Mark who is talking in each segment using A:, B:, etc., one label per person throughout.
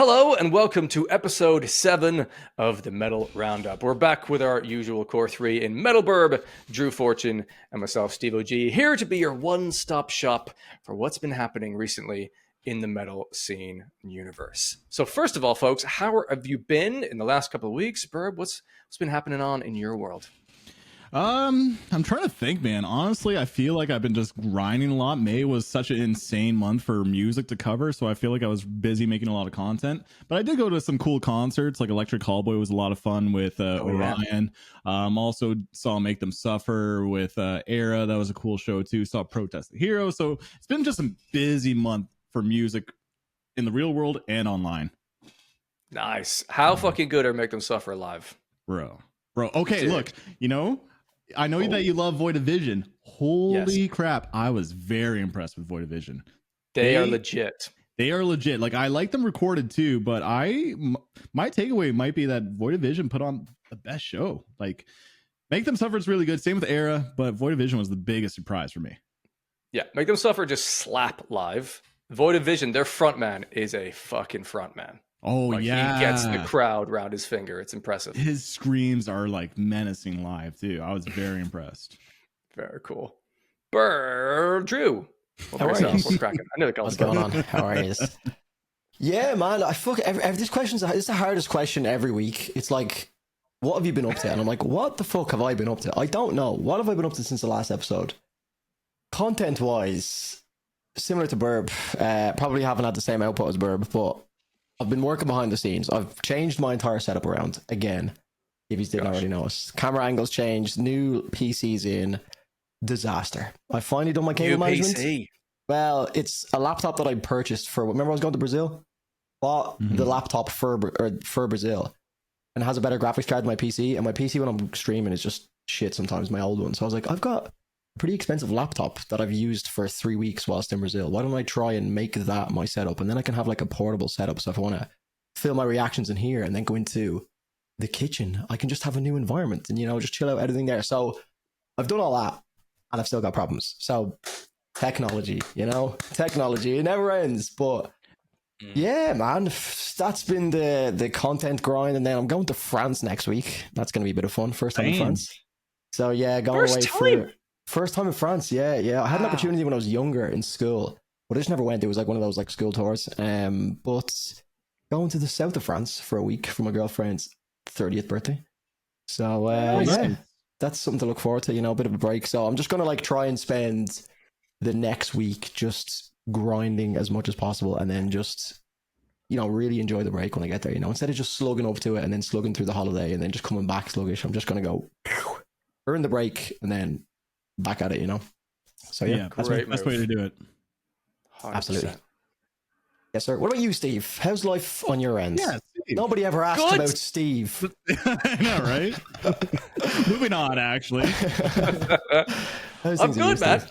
A: Hello and welcome to episode 7 of the Metal Roundup. We're back with our usual core 3 in Metal Burb, Drew Fortune, and myself, Steve OG, here to be your one-stop shop for what's been happening recently in the metal scene universe. So first of all, folks, how have you been in the last couple of weeks? Burb, what's been happening on in your world?
B: I'm trying to think, man. Honestly, I feel like I've been just grinding a lot. May was such an insane month for music to cover, so I feel like I was busy making a lot of content. But I did go to some cool concerts, like Electric Callboy was a lot of fun with Orion. Yeah. Also saw Make Them Suffer with Era. That was a cool show too. Saw Protest the Hero. So it's been just a busy month for music in the real world and online.
A: Nice. How fucking good are Make Them Suffer live?
B: Bro. Okay, look, I know that you love Void of Vision. Holy crap. I was very impressed with Void of Vision.
A: They are legit.
B: They are legit. Like, I like them recorded too, but my takeaway might be that Void of Vision put on the best show. Like, Make Them Suffer is really good. Same with Era, but Void of Vision was the biggest surprise for me.
A: Yeah, Make Them Suffer just slap live. Void of Vision, their frontman is a fucking frontman.
B: Oh,
A: like,
B: yeah.
A: He gets the crowd around his finger. It's impressive.
B: His screams are like menacing live too. I was very impressed.
A: Very cool. Drew.
C: How are you?
A: What's cracking? I know
C: what's going on. How are you? Yeah, man. This question's it's the hardest question every week. It's like, what have you been up to? And I'm like, what the fuck have I been up to? I don't know. What have I been up to since the last episode? Content-wise, similar to Burb. Probably haven't had the same output as Burb, but I've been working behind the scenes. I've changed my entire setup around again. If you didn't already know it, camera angles changed, new PCs in, disaster. I finally done my cable management. PC. Well, it's a laptop that I purchased for. Remember, I was going to Brazil. Bought the laptop for Brazil, and it has a better graphics card than my PC. And my PC when I'm streaming is just shit sometimes. My old one. So I was like, I've got a pretty expensive laptop that I've used for 3 weeks whilst in Brazil. Why don't I try and make that my setup, and then I can have like a portable setup. So if I want to film my reactions in here and then go into the kitchen, I can just have a new environment and just chill out editing there. So I've done all that, and I've still got problems. So technology, technology, it never ends. But yeah, man, that's been the content grind. And then I'm going to France next week. That's going to be a bit of fun. First time in France. So yeah, going away for first time in France. Yeah. I had an opportunity when I was younger in school, but I just never went. It was like one of those like school tours. But going to the south of France for a week for my girlfriend's 30th birthday. So yeah, that's something to look forward to, a bit of a break. So I'm just going to like try and spend the next week just grinding as much as possible, and then just, really enjoy the break when I get there, instead of just slugging up to it and then slugging through the holiday and then just coming back sluggish. I'm just going to go earn the break and then back at it, So yeah,
B: that's the best way to do it.
A: 100%.
C: Absolutely. Yes, sir. What about you, Steve? How's life on your end?
B: Yeah, Steve.
C: Nobody ever asked about Steve.
B: I know, right? Moving on, actually.
A: I'm good, man.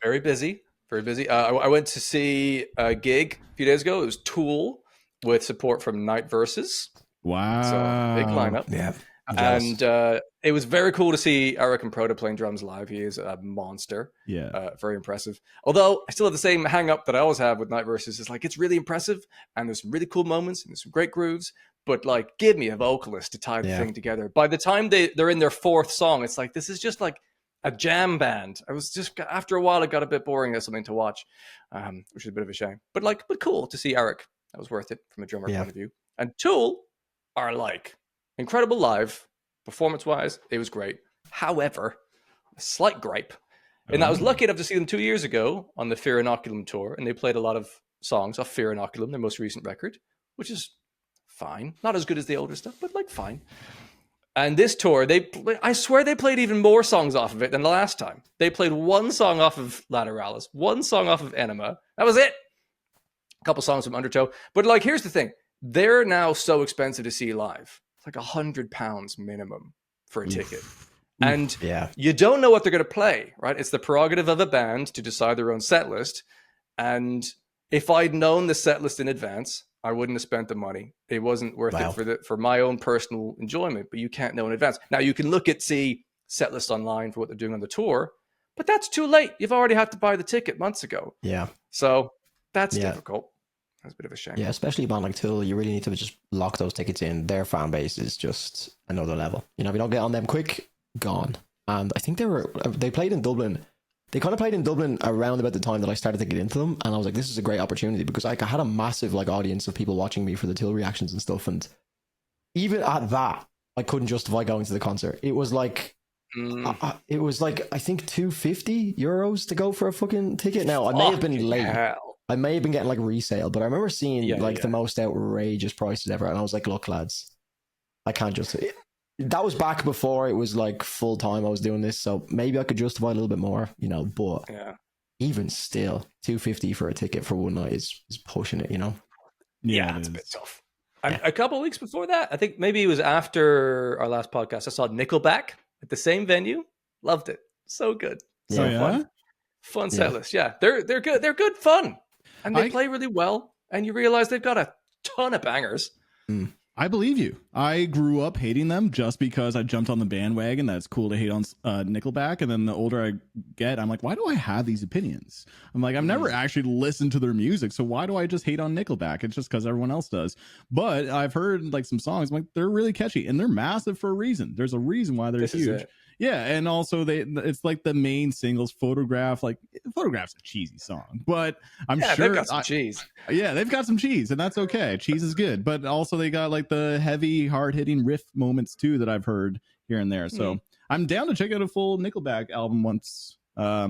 A: Very busy. Very busy. I went to see a gig a few days ago. It was Tool with support from Night Versus.
B: Wow.
A: So big lineup.
C: Yeah.
A: And it was very cool to see Eric and Proto playing drums live. He is a monster.
B: Yeah.
A: Very impressive. Although I still have the same hang up that I always have with Night Versus. It's like, it's really impressive and there's some really cool moments and there's some great grooves, but like, give me a vocalist to tie the thing together. By the time they're in their 4th song, it's like, this is just like a jam band. I was just, after a while, it got a bit boring as something to watch, which is a bit of a shame. But cool to see Eric. That was worth it from a drummer point of view. And Tool are like incredible live, performance-wise. It was great. However, a slight gripe, and I was lucky enough to see them 2 years ago on the Fear Inoculum tour, and they played a lot of songs off Fear Inoculum, their most recent record, which is fine. Not as good as the older stuff, but like fine. And this tour, I swear they played even more songs off of it than the last time. They played one song off of Lateralis, one song off of Enema. That was it. A couple songs from Undertow. But like, here's the thing. They're now so expensive to see live. It's like £100 minimum for a ticket. And you don't know what they're going to play, right? It's the prerogative of a band to decide their own set list. And if I'd known the set list in advance, I wouldn't have spent the money. It wasn't worth it for my own personal enjoyment, but you can't know in advance. Now you can look at set list online for what they're doing on the tour, but that's too late. You've already had to buy the ticket months ago.
C: Yeah.
A: So that's difficult. That's a bit of a shame.
C: Yeah, especially a band like Tool, you really need to just lock those tickets in. Their fan base is just another level. You know, if you don't get on them quick, gone. And I think they played in Dublin. They kind of played in Dublin around about the time that I started to get into them, and I was like, this is a great opportunity because like I had a massive like audience of people watching me for the Tool reactions and stuff, and even at that, I couldn't justify going to the concert. It was like. It was like I think €250 to go for a fucking ticket. Now I may have been late.
A: Hell.
C: I may have been getting like resale, but I remember seeing the most outrageous prices ever, and I was like, "Look, lads, I can't just." That was back before it was like full time. I was doing this, so maybe I could justify a little bit more, you know. But even still, $250 for a ticket for one night is pushing it, you know.
A: Yeah, it's a bit tough. A couple of weeks before that, I think maybe it was after our last podcast, I saw Nickelback at the same venue. Loved it. So good. So fun set list. Yeah, they're good. They're good fun. And they play really well. And you realize they've got a ton of bangers.
B: I believe you. I grew up hating them just because I jumped on the bandwagon. That's cool to hate on Nickelback. And then the older I get, I'm like, why do I have these opinions? I'm like, I've never actually listened to their music. So why do I just hate on Nickelback? It's just because everyone else does. But I've heard like some songs, I'm like, they're really catchy and they're massive for a reason. There's a reason why they're huge. Yeah, and also it's like the main singles, Photograph. Like Photograph's a cheesy song, but I'm sure
A: they've got some cheese.
B: Yeah, they've got some cheese, and that's okay. Cheese is good, but also they got like the heavy, hard-hitting riff moments too that I've heard here and there. So I'm down to check out a full Nickelback album once. I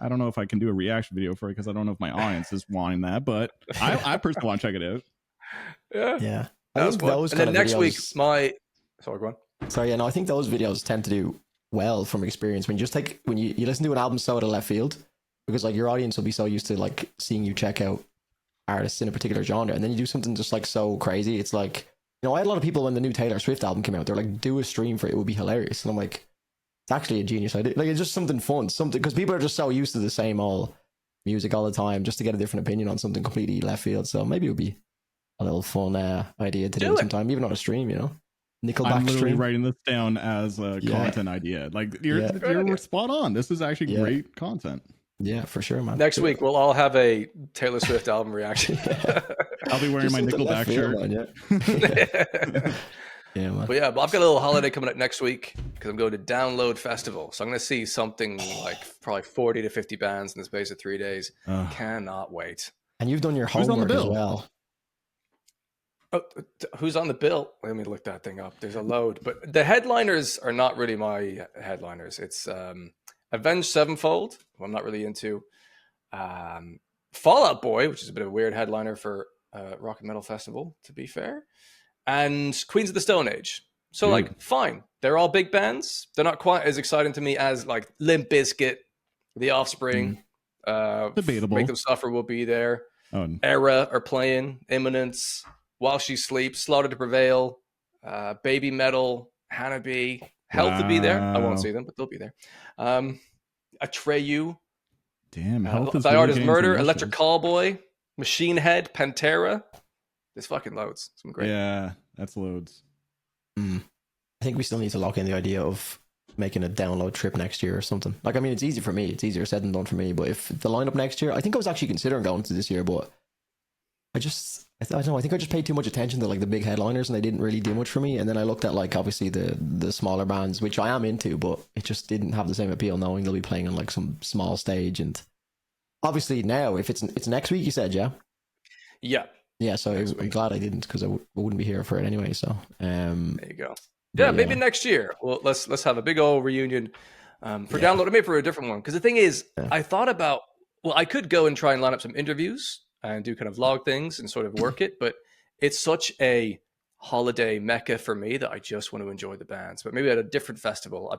B: don't know if I can do a reaction video for it because I don't know if my audience is wanting that, but I personally want to check it out.
C: Yeah.
A: I think those and then next week, sorry, go on.
C: Sorry, I think those videos tend to do well from experience when you listen to an album so out of left field, because like your audience will be so used to like seeing you check out artists in a particular genre, and then you do something just like so crazy. It's like, you know, I had a lot of people when the new Taylor Swift album came out, they're like, do a stream for it, it would be hilarious. And I'm like, it's actually a genius idea. Like, it's just something fun, something, because people are just so used to the same old music all the time, just to get a different opinion on something completely left field. So maybe it would be a little fun idea to do sometime, even on a stream, you know. Nickelback
B: I'm literally
C: stream.
B: writing this down as a content idea. Like you're spot on. This is actually great content.
C: Yeah, for sure, man.
A: Next week we'll all have a Taylor Swift album reaction.
B: I'll be wearing my Nickelback shirt.
C: Man,
A: But I've got a little holiday coming up next week because I'm going to Download Festival. So I'm going to see something like probably 40 to 50 bands in the space of 3 days. Cannot wait.
C: And you've done your homework as well.
A: Oh, who's on the bill? Let me look that thing up. There's a load, but the headliners are not really my headliners. It's Avenged Sevenfold, who I'm not really into. Fall Out Boy, which is a bit of a weird headliner for Rock and Metal Festival, to be fair. And Queens of the Stone Age. So like, fine. They're all big bands. They're not quite as exciting to me as like Limp Bizkit, The Offspring.
B: Debatable.
A: Make Them Suffer will be there. Era are playing. Imminence. While She Sleeps, Slaughter to Prevail, Babymetal, Hannah Health to be there. I won't see them, but they'll be there. Atreyu.
B: Damn, Health is
A: Thy Art is Murder, Electric Callboy, Machine Head, Pantera. There's fucking loads. Some great.
B: Yeah, that's loads.
C: I think we still need to lock in the idea of making a download trip next year or something. Like, I mean, it's easy for me. It's easier said than done for me. But if the lineup next year, I think I was actually considering going to this year, but I don't know. I think I just paid too much attention to like the big headliners, and they didn't really do much for me. And then I looked at like obviously the smaller bands, which I am into, but it just didn't have the same appeal. Knowing they'll be playing on like some small stage, and obviously now if it's next week, you said, yeah. So I'm glad I didn't, because I wouldn't be here for it anyway. So there
A: you go. Yeah, maybe next year. Well, let's have a big old reunion for Download. Maybe for a different one, because the thing is, I thought about I could go and try and line up some interviews and do kind of vlog things and sort of work it, but it's such a holiday mecca for me that I just want to enjoy the bands. But maybe at a different festival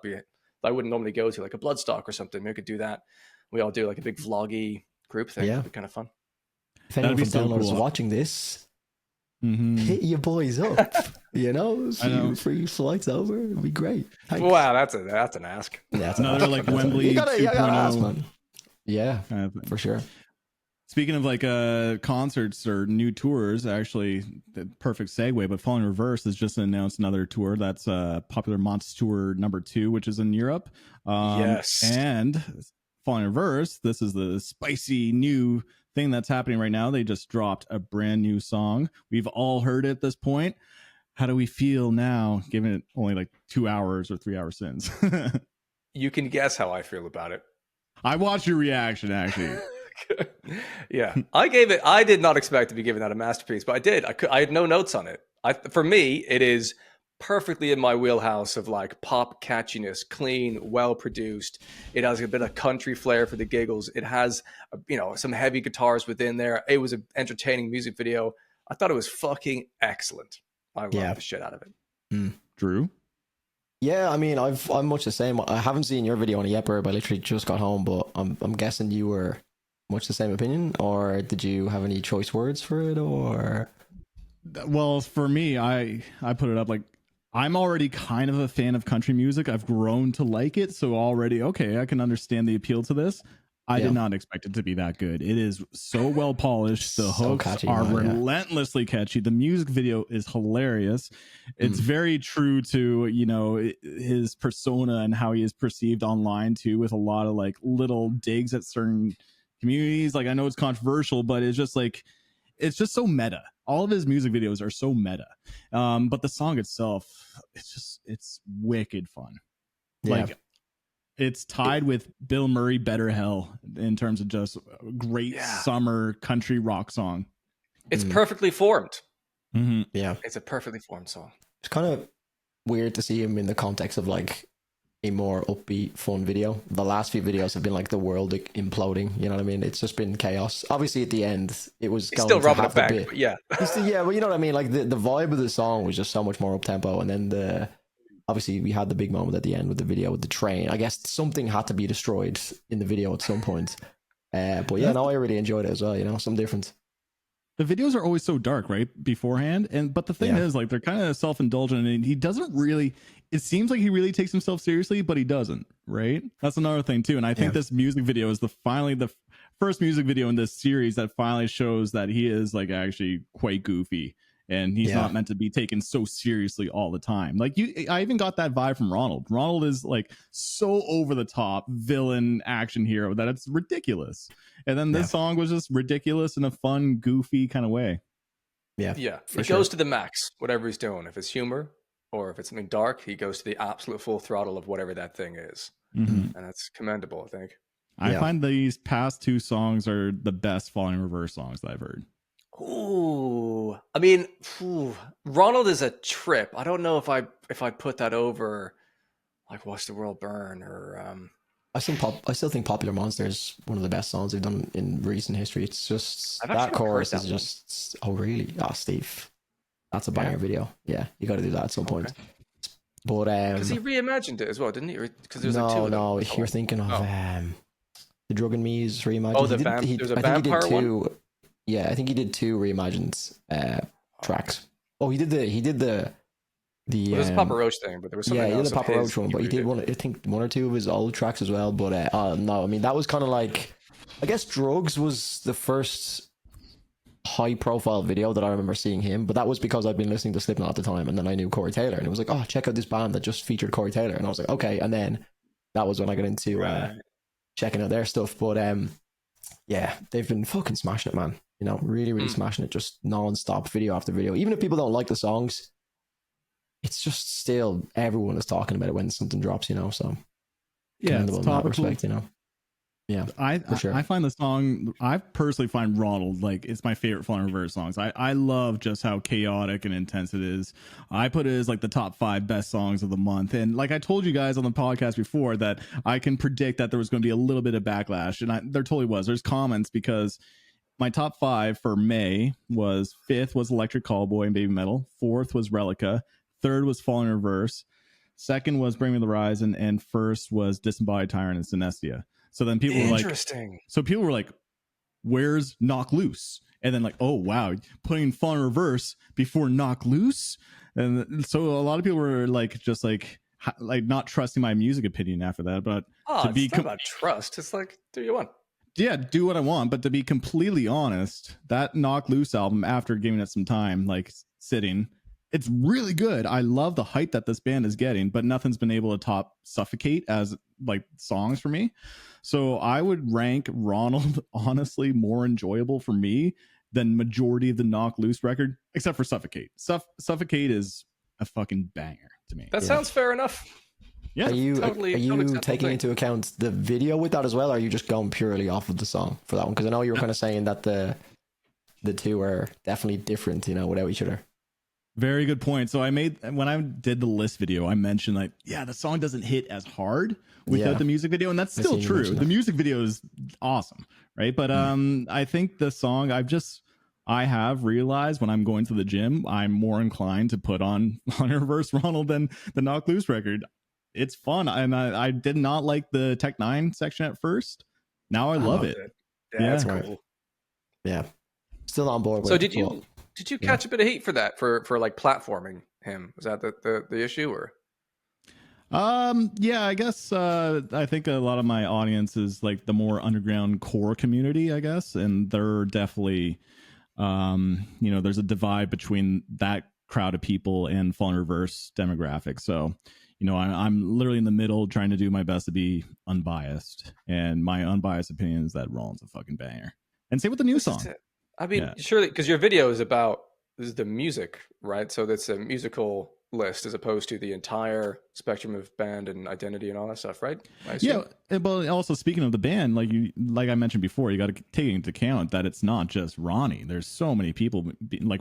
A: I wouldn't normally go to, like a Bloodstock or something. Maybe we could do that. We all do like a big vloggy group thing. It'd be kind of fun.
C: If anyone from Download is watching this, hit your boys up. You know, free flights over. It'd be great. Thanks.
A: Wow, that's an ask.
B: Yeah, another like Wembley.
C: You gotta ask, man. Yeah, for sure.
B: Speaking of like concerts or new tours, actually, the perfect segue, but Falling Reverse has just announced another tour. That's Popular Monts Tour #2, which is in Europe.
A: Yes.
B: And Falling Reverse, this is the spicy new thing that's happening right now. They just dropped a brand new song. We've all heard it at this point. How do we feel now, given it only like 2 hours or 3 hours since?
A: You can guess how I feel about it.
B: I watched your reaction, actually.
A: Yeah, I did not expect to be giving that a masterpiece, but I did. I had no notes on it. For me, it is perfectly in my wheelhouse of like pop catchiness, clean, well produced. It has a bit of country flair for the giggles. It has, some heavy guitars within there. It was an entertaining music video. I thought it was fucking excellent. I love the shit out of it.
B: Drew?
C: Yeah, I mean, I'm much the same. I haven't seen your video on it yet, Burb. I literally just got home, but I'm guessing you were much the same opinion, or did you have any choice words for it, or?
B: Well, for me, I put it up like, I'm already kind of a fan of country music. I've grown to like it, so already, okay, I can understand the appeal to this. I did not expect it to be that good. It is so well polished. The hooks catchy, are relentlessly catchy. The music video is hilarious. It's very true to, his persona and how he is perceived online too, with a lot of like little digs at certain communities. Like, I know it's controversial, but it's just so meta. All of his music videos are so meta. But the song itself, it's wicked fun.
C: Yeah.
B: Like, it's tied with Bill Murray Better Hell in terms of just a great summer country rock song.
A: It's perfectly formed.
B: Mm-hmm.
C: Yeah.
A: It's a perfectly formed song.
C: It's kind of weird to see him in the context of like a more upbeat, fun video. The last few videos have been like the world imploding. You know what I mean? It's just been chaos. Obviously, at the end, it was
A: going still rubbing it back, but yeah.
C: Yeah, but you know what I mean? Like the vibe of the song was just so much more up tempo, and then obviously we had the big moment at the end with the video with the train. I guess something had to be destroyed in the video at some point. But yeah, no, I really enjoyed it as well. Some difference.
B: The videos are always so dark, right? Beforehand. But the thing is, like, they're kind of self-indulgent, and he doesn't really, it seems like he really takes himself seriously, but he doesn't, right? That's another thing too. And I think this music video is finally the first music video in this series that finally shows that he is like actually quite goofy. And he's not meant to be taken so seriously all the time. Like I even got that vibe from Ronald. Ronald is like so over the top villain action hero that it's ridiculous. And then this song was just ridiculous in a fun, goofy kind of way.
A: Yeah. He goes to the max, whatever he's doing. If it's humor or if it's something dark, he goes to the absolute full throttle of whatever that thing is. Mm-hmm. And that's commendable, I think.
B: I find these past two songs are the best Falling in Reverse songs that I've heard.
A: Ooh, I mean, Ronald is a trip. I don't know if I put that over like Watch the World Burn or
C: I still think Popular Monster is one of the best songs they've done in recent history. It's just that chorus is just oh really? Oh, Steve, that's a banger video. Yeah, you got to do that at some point. But
A: because he reimagined it as well, didn't he? Because there's like two of them.
C: No, you're thinking of The Drug and Me's reimagined.
A: Oh, there's a vampire one.
C: Yeah, I think he did 2 reimagined tracks. Oh, he did the
A: well, there's a Papa Roach thing, but there was something else.
C: Yeah, he did the Papa Roach one, but he did one. I think 1 or 2 of his old tracks as well. But no, I mean that was kind of like, I guess Drugs was the first high-profile video that I remember seeing him. But that was because I'd been listening to Slipknot at the time, and then I knew Corey Taylor, and it was like, oh, check out this band that just featured Corey Taylor, and I was like, okay. And then that was when I got into checking out their stuff. But yeah, they've been fucking smashing it, man. Really, really smashing it, just non-stop video after video. Even if people don't like the songs, it's just still everyone is talking about it when something drops, so
B: yeah, it's topical.
C: Respect, Yeah,
B: I find the song, I personally find Ronald, like, it's my favorite Falling in Reverse songs. I love just how chaotic and intense it is. I put it as like the top 5 best songs of the month. And like I told you guys on the podcast before that I can predict that there was going to be a little bit of backlash, and there totally was. There's comments because my top 5 for May was 5th was Electric Callboy and Babymetal. 4th was Relica. 3rd was Falling in Reverse. 2nd was Bring Me the Horizon, and 1st was Disembodied Tyrant and Synestia. So then people were like, where's Knock Loose? And then like, oh wow, putting Falling in Reverse before Knock Loose. And so a lot of people were like, just like not trusting my music opinion after that. But
A: it's not about trust. It's like, do you want?
B: Yeah, do what I want. But to be completely honest, that Knock Loose album, after giving it some time, like sitting, it's really good. I love the hype that this band is getting, but nothing's been able to top Suffocate as like songs for me. So I would rank Ronald honestly more enjoyable for me than majority of the Knock Loose record, except for Suffocate. Suffocate is a fucking banger to me.
A: That sounds fair enough.
B: Yeah.
C: Are you
A: totally
C: taking into account the video with that as well, or are you just going purely off of the song for that one? Because I know you were kind of saying that the two are definitely different, you know, without each other.
B: Very good point. So when I did the list video, I mentioned like, yeah, the song doesn't hit as hard without the music video, and that's still true. The music video is awesome, right? But I think the song I have realized when I'm going to the gym, I'm more inclined to put on Reverse Ronald than the Knock Loose record. It's fun, and I did not like the Tech 9 section at first. Now I love it.
A: Yeah, that's cool.
C: Yeah, still on board with
A: so did you catch a bit of heat for that, for like platforming him? Was that the issue, or?
B: Yeah, I guess I think a lot of my audience is like the more underground core community, I guess, and they're definitely there's a divide between that crowd of people and Fallen Reverse demographic. So I'm literally in the middle trying to do my best to be unbiased, and my unbiased opinion is that Roland's a fucking banger. And same with the new song.
A: I mean, surely, because your video is the music, right? So that's a musical list as opposed to the entire spectrum of band and identity and all that stuff, right?
B: Yeah, but also speaking of the band, like I mentioned before, you got to take into account that it's not just Ronnie. There's so many people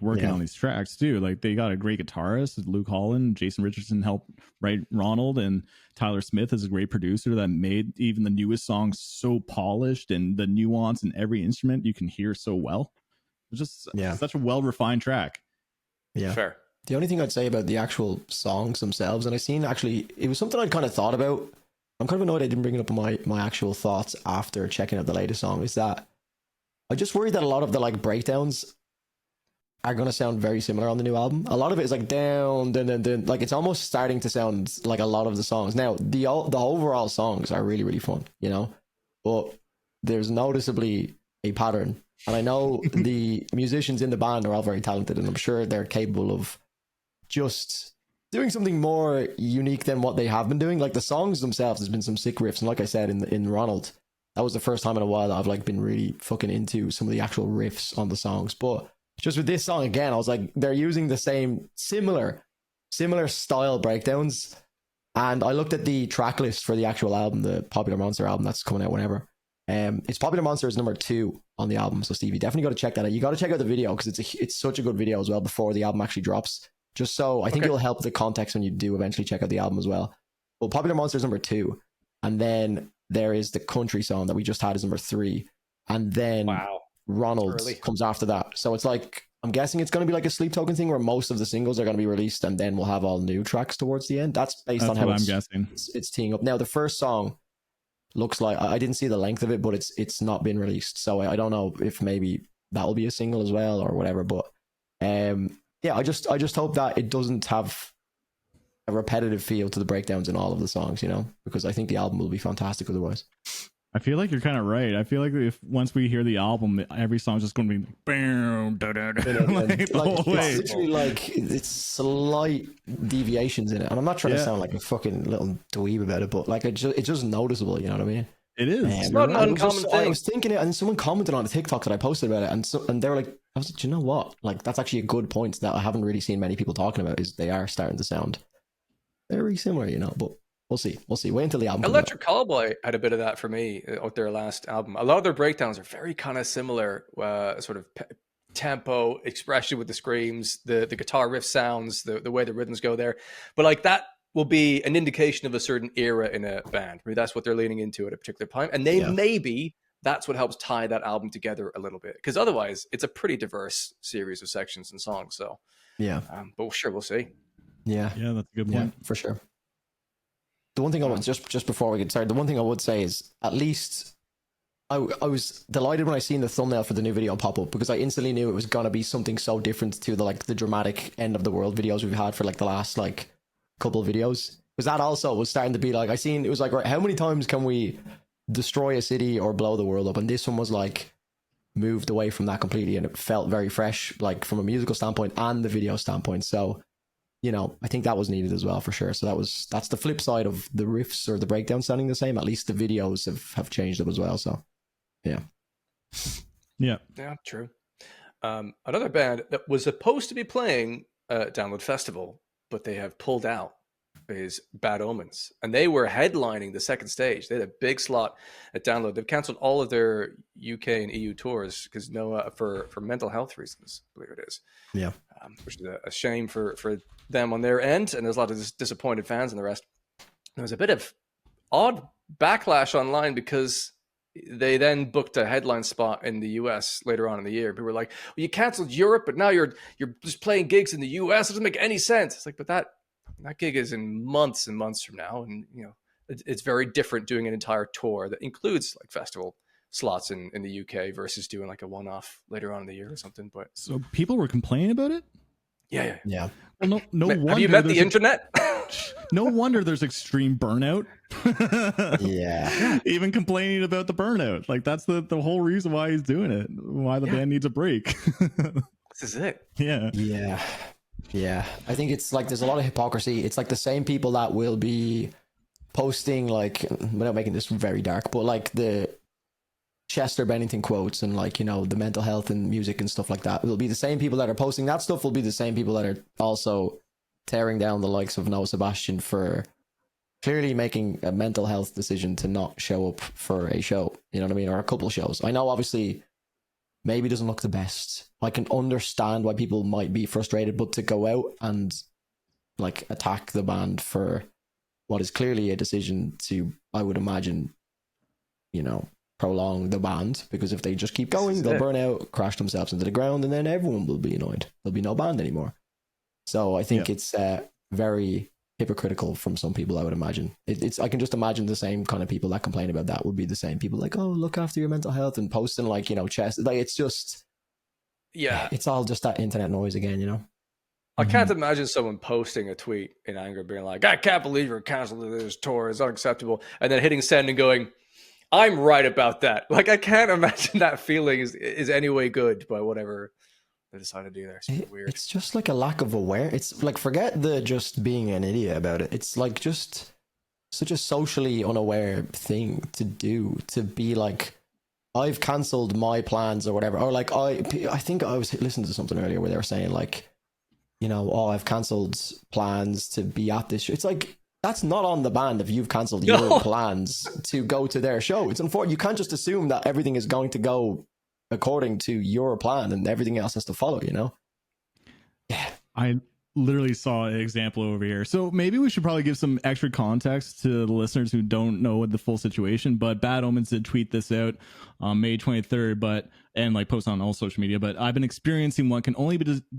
B: working on these tracks too. Like they got a great guitarist, Luke Holland, Jason Richardson helped write Ronald, and Tyler Smith is a great producer that made even the newest songs so polished, and the nuance in every instrument you can hear so well. It's just such a well refined track.
C: Yeah,
A: fair.
C: The only thing I'd say about the actual songs themselves, and it was something I'd kind of thought about. I'm kind of annoyed I didn't bring it up in my actual thoughts after checking out the latest song, is that I just worried that a lot of the breakdowns are going to sound very similar on the new album. A lot of it is like down, then, like it's almost starting to sound like a lot of the songs. Now, the overall songs are really, really fun, but there's noticeably a pattern. And I know the musicians in the band are all very talented, and I'm sure they're capable of just doing something more unique than what they have been doing. Like the songs themselves, there's been some sick riffs, and like I said in Ronald, that was the first time in a while that I've been really fucking into some of the actual riffs on the songs. But just with this song again, I was like, they're using the same similar style breakdowns. And I looked at the track list for the actual album, the Popular Monster album that's coming out whenever. It's Popular Monster is number 2 on the album. So Steve, you definitely got to check that out. You got to check out the video because it's such a good video as well before the album actually drops. Just so I think it'll help the context when you do eventually check out the album as well. Well, Popular Monster is number 2, and then there is the country song that we just had is number 3, and then Ronald comes after that. So it's like, I'm guessing it's going to be like a Sleep Token thing where most of the singles are going to be released, and then we'll have all new tracks towards the end. That's based on how
B: I'm guessing
C: it's teeing up. Now the first song looks like, I didn't see the length of it, but it's not been released, so I don't know if maybe that will be a single as well or whatever. But yeah, I just hope that it doesn't have a repetitive feel to the breakdowns in all of the songs, because I think the album will be fantastic otherwise.
B: I feel like you're kind of right. I feel like if once we hear the album, every song's just going to be bam, da, da, da,
C: it's literally like it's slight deviations in it, and I'm not trying to sound like a fucking little dweeb about it, but it's just noticeable. You know what I mean?
B: It is.
A: It's not an uncommon thing.
C: I was thinking it, and someone commented on a TikTok that I posted about it, and they were like, I was like, do you know what? Like, that's actually a good point that I haven't really seen many people talking about, is they are starting to sound very similar, but we'll see. Wait until the album.
A: Electric Callboy had a bit of that for me out their last album. A lot of their breakdowns are very kind of similar, sort of tempo, expression with the screams, the guitar riff sounds, the way the rhythms go there. But that will be an indication of a certain era in a band. Maybe that's what they're leaning into at a particular time. And maybe that's what helps tie that album together a little bit. Because otherwise, it's a pretty diverse series of sections and songs. So, but sure, we'll see.
C: Yeah,
B: that's a good point.
C: For sure. The one thing I would just before we get started, the one thing I would say is at least I was delighted when I seen the thumbnail for the new video pop up, because I instantly knew it was gonna be something so different to the dramatic end of the world videos we've had for the last couple of videos. Because that also was starting to be I seen it was right, how many times can we destroy a city or blow the world up? And this one was moved away from that completely, and it felt very fresh, from a musical standpoint and the video standpoint. So you know, I think that was needed as well for sure. So that's the flip side of the riffs or the breakdown sounding the same. At least the videos have changed them as well. So yeah.
B: Yeah,
A: true. Another band that was supposed to be playing Download Festival, but they have pulled out, is Bad Omens, and they were headlining the second stage. They had a big slot at Download. They've cancelled all of their UK and EU tours because for mental health reasons, I believe it is.
C: Yeah,
A: which is a shame for them on their end, and there's a lot of disappointed fans and the rest. There was a bit of odd backlash online because they then booked a headline spot in the US later on in the year. People were like, well, you canceled Europe, but now you're just playing gigs in the US. It doesn't make any sense. It's like, but that gig is in months and months from now, and you know, it's very different doing an entire tour that includes like festival slots in the UK versus doing like a one-off later on in the year or something. But
B: so people were complaining about it.
A: Yeah.
B: Well, no wonder.
A: Have you met the internet?
B: No wonder there's extreme burnout.
C: yeah.
B: Even complaining about the burnout, like that's the whole reason why he's doing it. Why the band needs a break.
A: This is it.
C: Yeah. I think it's like there's a lot of hypocrisy. It's like the same people that will be posting, like, without making this very dark, but like the Chester Bennington quotes and like, you know, the mental health and music and stuff like that will be the same people that are posting that stuff, will be the same people that are also tearing down the likes of Noah Sebastian for clearly making a mental health decision to not show up for a show, you know what I mean, or a couple of shows. I know obviously maybe doesn't look the best. I can understand why people might be frustrated, but to go out and like attack the band for what is clearly a decision to, I would imagine, you know, prolong the band, because if they just keep going, they'll burn out, crash themselves into the ground, and then everyone will be annoyed. There'll be no band anymore. So I think it's very hypocritical from some people, I would imagine. I can just imagine the same kind of people that complain about that would be the same people like, oh, look after your mental health, and posting like, you know, chest, like it's just, it's all just that internet noise again, you know.
A: I can't imagine someone posting a tweet in anger being like, I can't believe you're canceling this tour, it's unacceptable, and then hitting send and going, I'm right about that. Like, I can't imagine that feeling is any way good by whatever they decide to do there. It's weird.
C: It's just like a lack of awareness. It's like, forget the just being an idiot about it. It's like just such a socially unaware thing to do, to be like, I've cancelled my plans or whatever. Or like, I think I was listening to something earlier where they were saying like, you know, oh, I've cancelled plans to be at this show. It's like, that's not on the band if you've cancelled your plans to go to their show. It's unfortunate. You can't just assume that everything is going to go according to your plan and everything else has to follow, you know? Yeah.
B: I literally saw an example over here. So maybe we should probably give some extra context to the listeners who don't know the full situation, but Bad Omens did tweet this out on May 23rd, and like post on all social media, but I've been experiencing what can only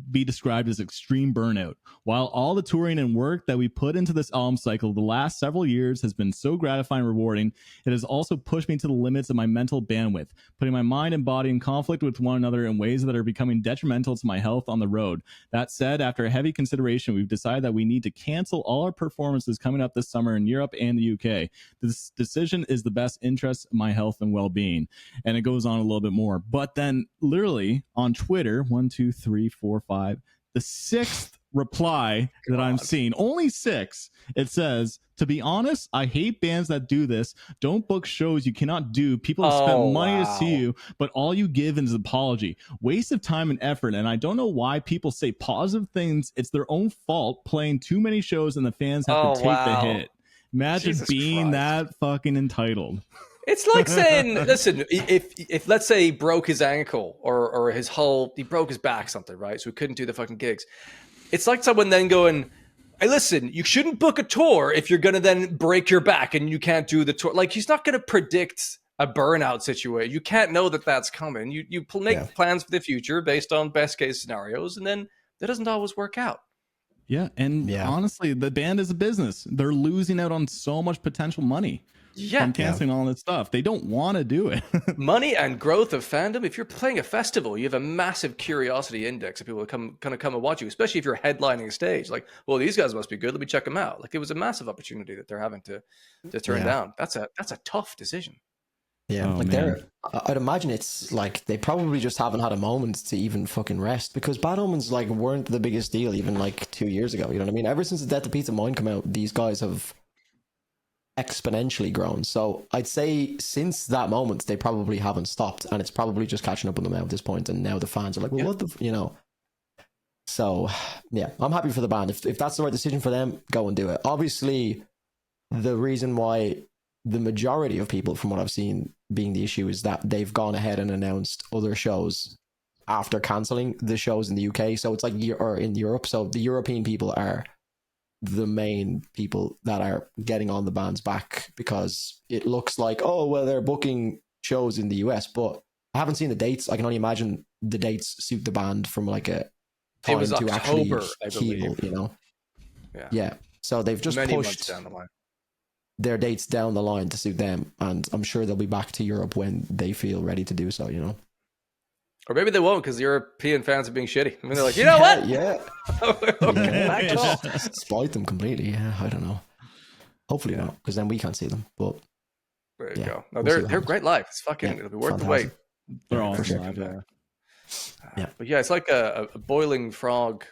B: be described as extreme burnout. While all the touring and work that we put into this album cycle the last several years has been so gratifying and rewarding, it has also pushed me to the limits of my mental bandwidth, putting my mind and body in conflict with one another in ways that are becoming detrimental to my health on the road. That said, after a heavy consideration, we've decided that we need to cancel all our performances coming up this summer in Europe and the UK. This decision is the best interest of my health and well-being. And it goes on a little bit more. But then literally on Twitter, 1, 2, 3, 4, 5, the sixth reply that I'm seeing, only 6, it says, to be honest, I hate bands that do this. Don't book shows you cannot do. People have spent money to see you, but all you give is apology. Waste of time and effort. And I don't know why people say positive things. It's their own fault playing too many shows and the fans have to take the hit. Imagine
A: Jesus
B: being
A: Christ.
B: That fucking entitled.
A: It's like saying, listen, if let's say he broke his ankle or he broke his back, something, right? So he couldn't do the fucking gigs. It's like someone then going, hey, listen, you shouldn't book a tour if you're going to then break your back and you can't do the tour. Like, he's not going to predict a burnout situation. You can't know that that's coming. You make plans for the future based on best case scenarios, and then that doesn't always work out.
B: Yeah, and honestly, the band is a business. They're losing out on so much potential money. From canceling all that stuff. They don't want to do it.
A: Money and growth of fandom. If you're playing a festival, you have a massive curiosity index of people that come and watch you, especially if you're headlining a stage. Like, well, these guys must be good. Let me check them out. Like, it was a massive opportunity that they're having to turn down. That's a tough decision.
C: Yeah,
B: Oh,
C: like
B: man.
C: I'd imagine it's like they probably just haven't had a moment to even fucking rest because Bad Omens like weren't the biggest deal even like 2 years ago. You know what I mean? Ever since the Death of Pizza Mine come out, these guys have exponentially grown. So I'd say since that moment, they probably haven't stopped, and it's probably just catching up with them now at this point. And now the fans are like, well, what the, you know? So yeah, I'm happy for the band. If that's the right decision for them, go and do it. Obviously, the reason why the majority of people, from what I've seen, being the issue is that they've gone ahead and announced other shows after cancelling the shows in the UK. So it's like or in Europe. So the European people are the main people that are getting on the bands back because it looks like, oh well, they're booking shows in the US, but I haven't seen the dates. I can only imagine the dates suit the band from like a
A: It
C: time
A: was
C: to
A: October,
C: actually
A: I
C: heal,
A: believe.
C: you know.
A: Yeah.
C: So they've just
A: Many months
C: pushed
A: down the line.
C: their dates down the line to suit them, and I'm sure they'll be back to Europe when they feel ready to do so, you know.
A: Or maybe they won't because the European fans are being shitty. I mean, they're like, you know what?
C: Yeah.
A: Okay, back to all.
C: Spite them completely. Yeah, I don't know. Hopefully not, because then we can't see them. But
A: There you go. No,
C: we'll see what
A: they're
C: happens.
A: great live. It's fucking, it'll be worth the wait.
C: Fantastic.
B: They're
C: For
B: awesome
C: sure.
B: live, yeah.
C: Yeah.
A: But yeah, it's like a boiling frog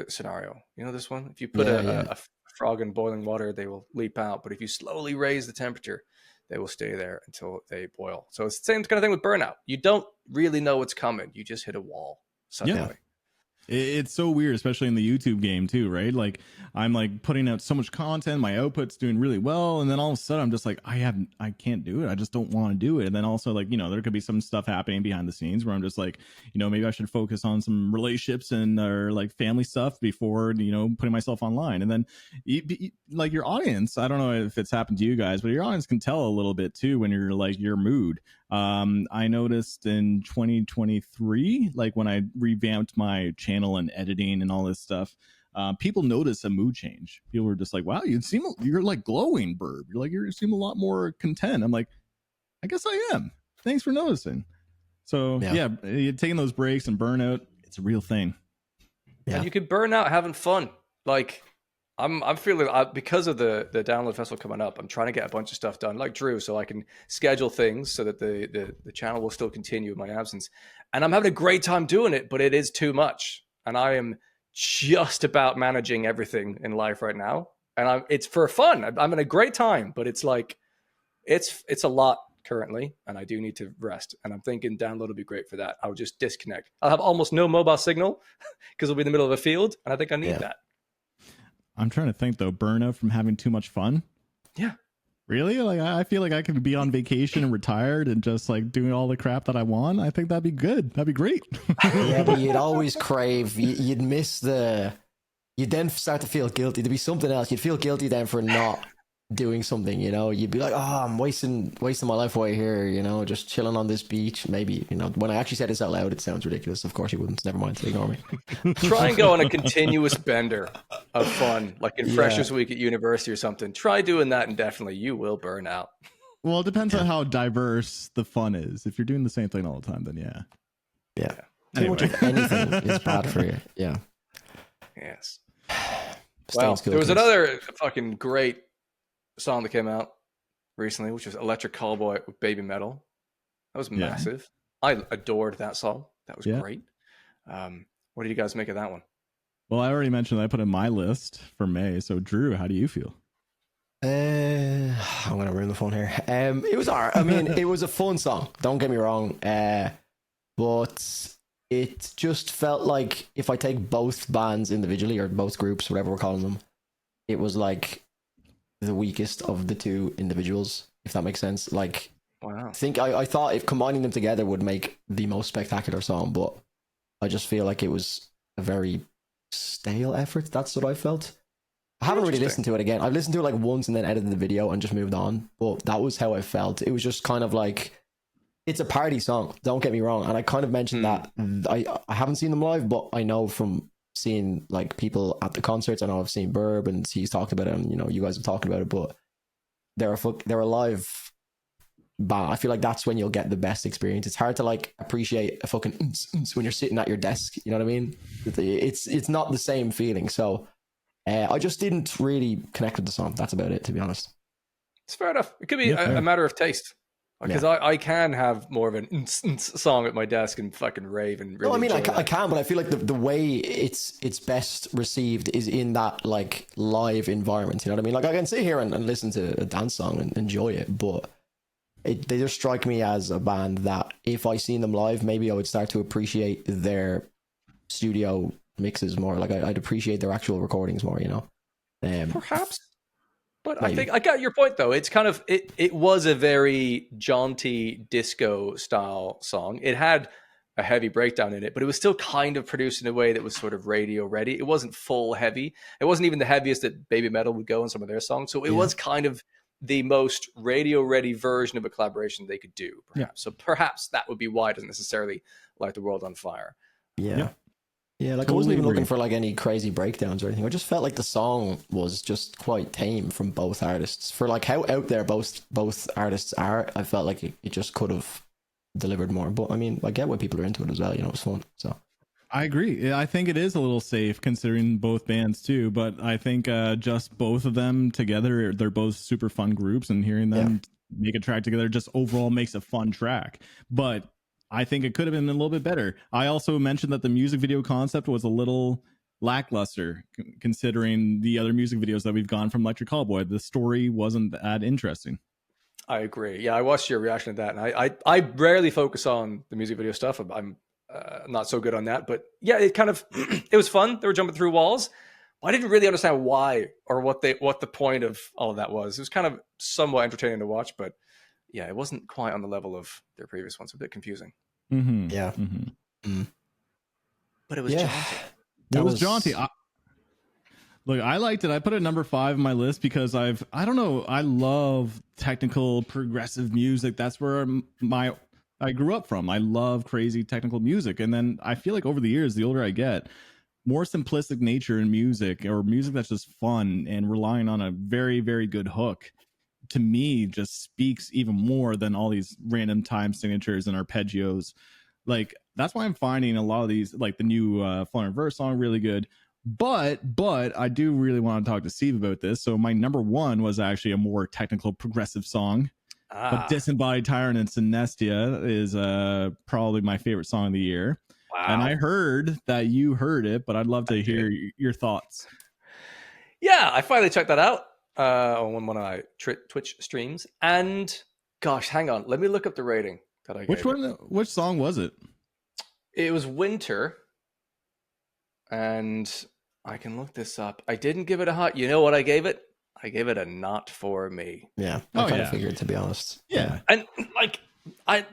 A: scenario. You know this one? If you put a frog in boiling water, they will leap out. But if you slowly raise the temperature, they will stay there until they boil. So it's the same kind of thing with burnout. You don't really know what's coming. You just hit a wall suddenly.
B: Yeah. It's so weird, especially in the YouTube game too, right? Like I'm like putting out so much content, my output's doing really well, and then all of a sudden I'm just like, I can't do it. I just don't want to do it. And then also like, you know, there could be some stuff happening behind the scenes where I'm just like, you know, maybe I should focus on some relationships and or like family stuff before, you know, putting myself online. And then like your audience, I don't know if it's happened to you guys, but your audience can tell a little bit too when you're like your mood. I noticed in 2023, like when I revamped my channel and editing and all this stuff, people notice a mood change. People were just like, wow, you're like glowing, Burb. You seem a lot more content. I'm like, I guess I am. Thanks for noticing. So yeah, taking those breaks and burnout, it's a real thing.
A: Yeah. And you could burn out having fun. Like I'm feeling because of the download festival coming up, I'm trying to get a bunch of stuff done like Drew, so I can schedule things so that the channel will still continue in my absence. And I'm having a great time doing it, but it is too much. And I am just about managing everything in life right now. And it's for fun. I'm having a great time, but it's like, it's a lot currently, and I do need to rest. And I'm thinking download will be great for that. I'll just disconnect. I'll have almost no mobile signal because I'll be in the middle of a field, and I think I need that.
B: I'm trying to think though, burnout from having too much fun.
A: Yeah.
B: Really? Like I feel like I could be on vacation and retired and just like doing all the crap that I want. I think that'd be good. That'd be great.
C: Yeah, but you'd always crave. You'd miss you'd then start to feel guilty. There'd be something else. You'd feel guilty then for not doing something, you know. You'd be like, oh, I'm wasting my life away here, you know, just chilling on this beach. Maybe, you know, when I actually said this out loud, it sounds ridiculous. Of course you wouldn't. Never mind, ignore me.
A: Try and go on a continuous bender of fun, like in Freshers Week at university or something. Try doing that, and definitely you will burn out.
B: Well, it depends on how diverse the fun is. If you're doing the same thing all the time, then yeah.
C: Too much of anything is bad for you. Yeah.
A: Yes. Well, there was another fucking great song that came out recently, which was Electric Callboy with Babymetal. That was massive. I adored that song. That was great. What did you guys make of that one?
B: Well, I already mentioned that I put in my list for May. So Drew, how do you feel?
C: I'm gonna ruin the phone here. It was alright. I mean, it was a fun song, don't get me wrong, but it just felt like if I take both bands individually or both groups, whatever we're calling them, it was like the weakest of the two individuals, if that makes sense. Like, wow. I thought if combining them together would make the most spectacular song, but I just feel like it was a very stale effort. That's what I felt. I haven't really listened to it again. I've listened to it like once and then edited the video and just moved on, but that was how I felt. It was just kind of like, it's a party song, don't get me wrong, and I kind of mentioned that I haven't seen them live, but I know from seeing like people at the concerts, I know I've seen Burb and he's talked about it, and you know you guys have talked about it, but they're a live band. I feel like that's when you'll get the best experience. It's hard to like appreciate a fucking when you're sitting at your desk, you know what I mean? It's not the same feeling. So I just didn't really connect with the song. That's about it, to be honest.
A: It's fair enough. It could be a matter of taste. Because I can have more of an song at my desk and fucking rave and really.
C: No, I mean
A: I
C: can, but I feel like the way it's best received is in that like live environment. You know what I mean? Like I can sit here and listen to a dance song and enjoy it, but they just strike me as a band that if I seen them live, maybe I would start to appreciate their studio mixes more. Like I'd appreciate their actual recordings more. You know,
A: perhaps. But
C: maybe.
A: I think I got your point, though. It's kind of it was a very jaunty disco style song. It had a heavy breakdown in it, but it was still kind of produced in a way that was sort of radio ready. It wasn't full heavy. It wasn't even the heaviest that Babymetal would go in some of their songs. So it was kind of the most radio ready version of a collaboration they could do, perhaps. So perhaps that would be why it doesn't necessarily light the world on fire.
C: Yeah, like totally I wasn't even looking for like any crazy breakdowns or anything. I just felt like the song was just quite tame from both artists. For like how out there both artists are, I felt like it just could have delivered more. But I mean, I get why people are into it as well. You know, it's fun. So
B: I agree. I think it is a little safe considering both bands too. But I think just both of them together, they're both super fun groups, and hearing them make a track together just overall makes a fun track. But I think it could have been a little bit better. I also mentioned that the music video concept was a little lackluster considering the other music videos that we've gone from Electric Callboy. The story wasn't that interesting.
A: I agree. Yeah, I watched your reaction to that, and I rarely focus on the music video stuff. I'm not so good on that, but yeah, it kind of it was fun. They were jumping through walls. I didn't really understand why or what the point of all of that was. It was kind of somewhat entertaining to watch, but yeah, it wasn't quite on the level of their previous ones. A bit confusing.
B: Mm-hmm.
C: Yeah.
B: Mm-hmm.
C: Mm.
A: But it was jaunty.
B: It was jaunty. Look, I liked it. I put it number 5 on my list because I don't know, I love technical progressive music. That's where I grew up from. I love crazy technical music. And then I feel like over the years, the older I get, more simplistic nature in music, or music that's just fun and relying on a very, very good hook, to me just speaks even more than all these random time signatures and arpeggios. Like that's why I'm finding a lot of these, like the new Fun Reverse song, really good. But I do really want to talk to Steve about this. So my number 1 was actually a more technical progressive song. But Disembodied Tyrant and Synestia is probably my favorite song of the year.
A: Wow.
B: And I heard that you heard it, but I'd love to hear your thoughts.
A: Yeah, I finally checked that out on one of my Twitch streams. And gosh, hang on. Let me look up the rating that I gave it.
B: Which song was it?
A: It was Winter. And I can look this up. I didn't give it a hot. You know what I gave it? I gave it a not for me.
C: Yeah, I kind of figured, to be honest.
B: Yeah.
A: And like I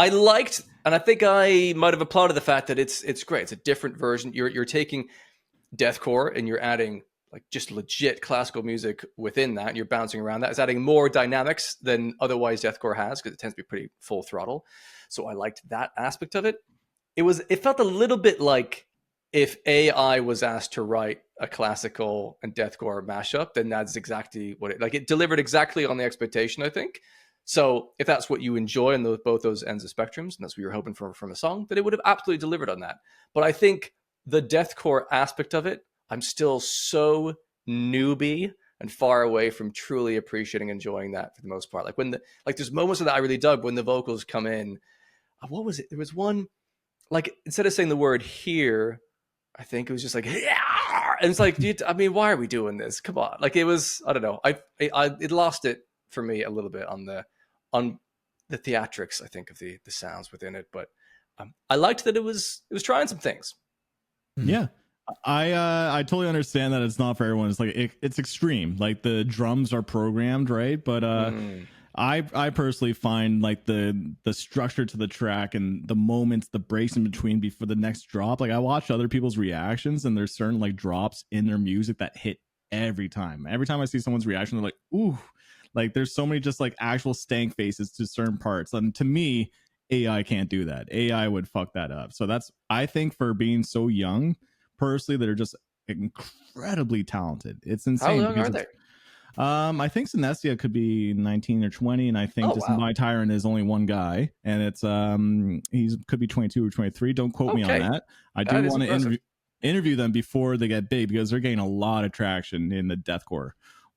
A: liked, and I think I might have applauded the fact that it's great. It's a different version. You're taking deathcore and you're adding like just legit classical music within that, and you're bouncing around that. It's adding more dynamics than otherwise deathcore has, because it tends to be pretty full throttle. So I liked that aspect of it. It felt a little bit like if AI was asked to write a classical and deathcore mashup, then that's exactly what it delivered exactly on the expectation, I think. So if that's what you enjoy on both those ends of spectrums, and that's what you're hoping for from a song, then it would have absolutely delivered on that. But I think the deathcore aspect of it, I'm still so newbie and far away from truly appreciating and enjoying that for the most part. Like there's moments of that I really dug when the vocals come in. What was it? There was one, like instead of saying the word here, I think it was just like, yeah! And it's like, I mean, why are we doing this? Come on. Like it was, I don't know. It lost it for me a little bit on the theatrics, I think, of the sounds within it. But I liked that it was trying some things.
B: Yeah. I totally understand that it's not for everyone. It's like it's extreme. Like the drums are programmed, right? But I personally find like the structure to the track and the moments, the breaks in between before the next drop. Like I watch other people's reactions, and there's certain like drops in their music that hit every time. Every time I see someone's reaction, they're like, ooh, like there's so many just like actual stank faces to certain parts. And to me, AI can't do that. AI would fuck that up. So that's, I think, for being so young, personally, that are just incredibly talented. It's insane.
A: How young are they?
B: I think Synestia could be 19 or 20, and I think Disembodied Tyrant is only one guy, and it's he's could be 22 or 23. Don't quote me on that. I do want to interview them before they get big, because they're getting a lot of traction in the deathcore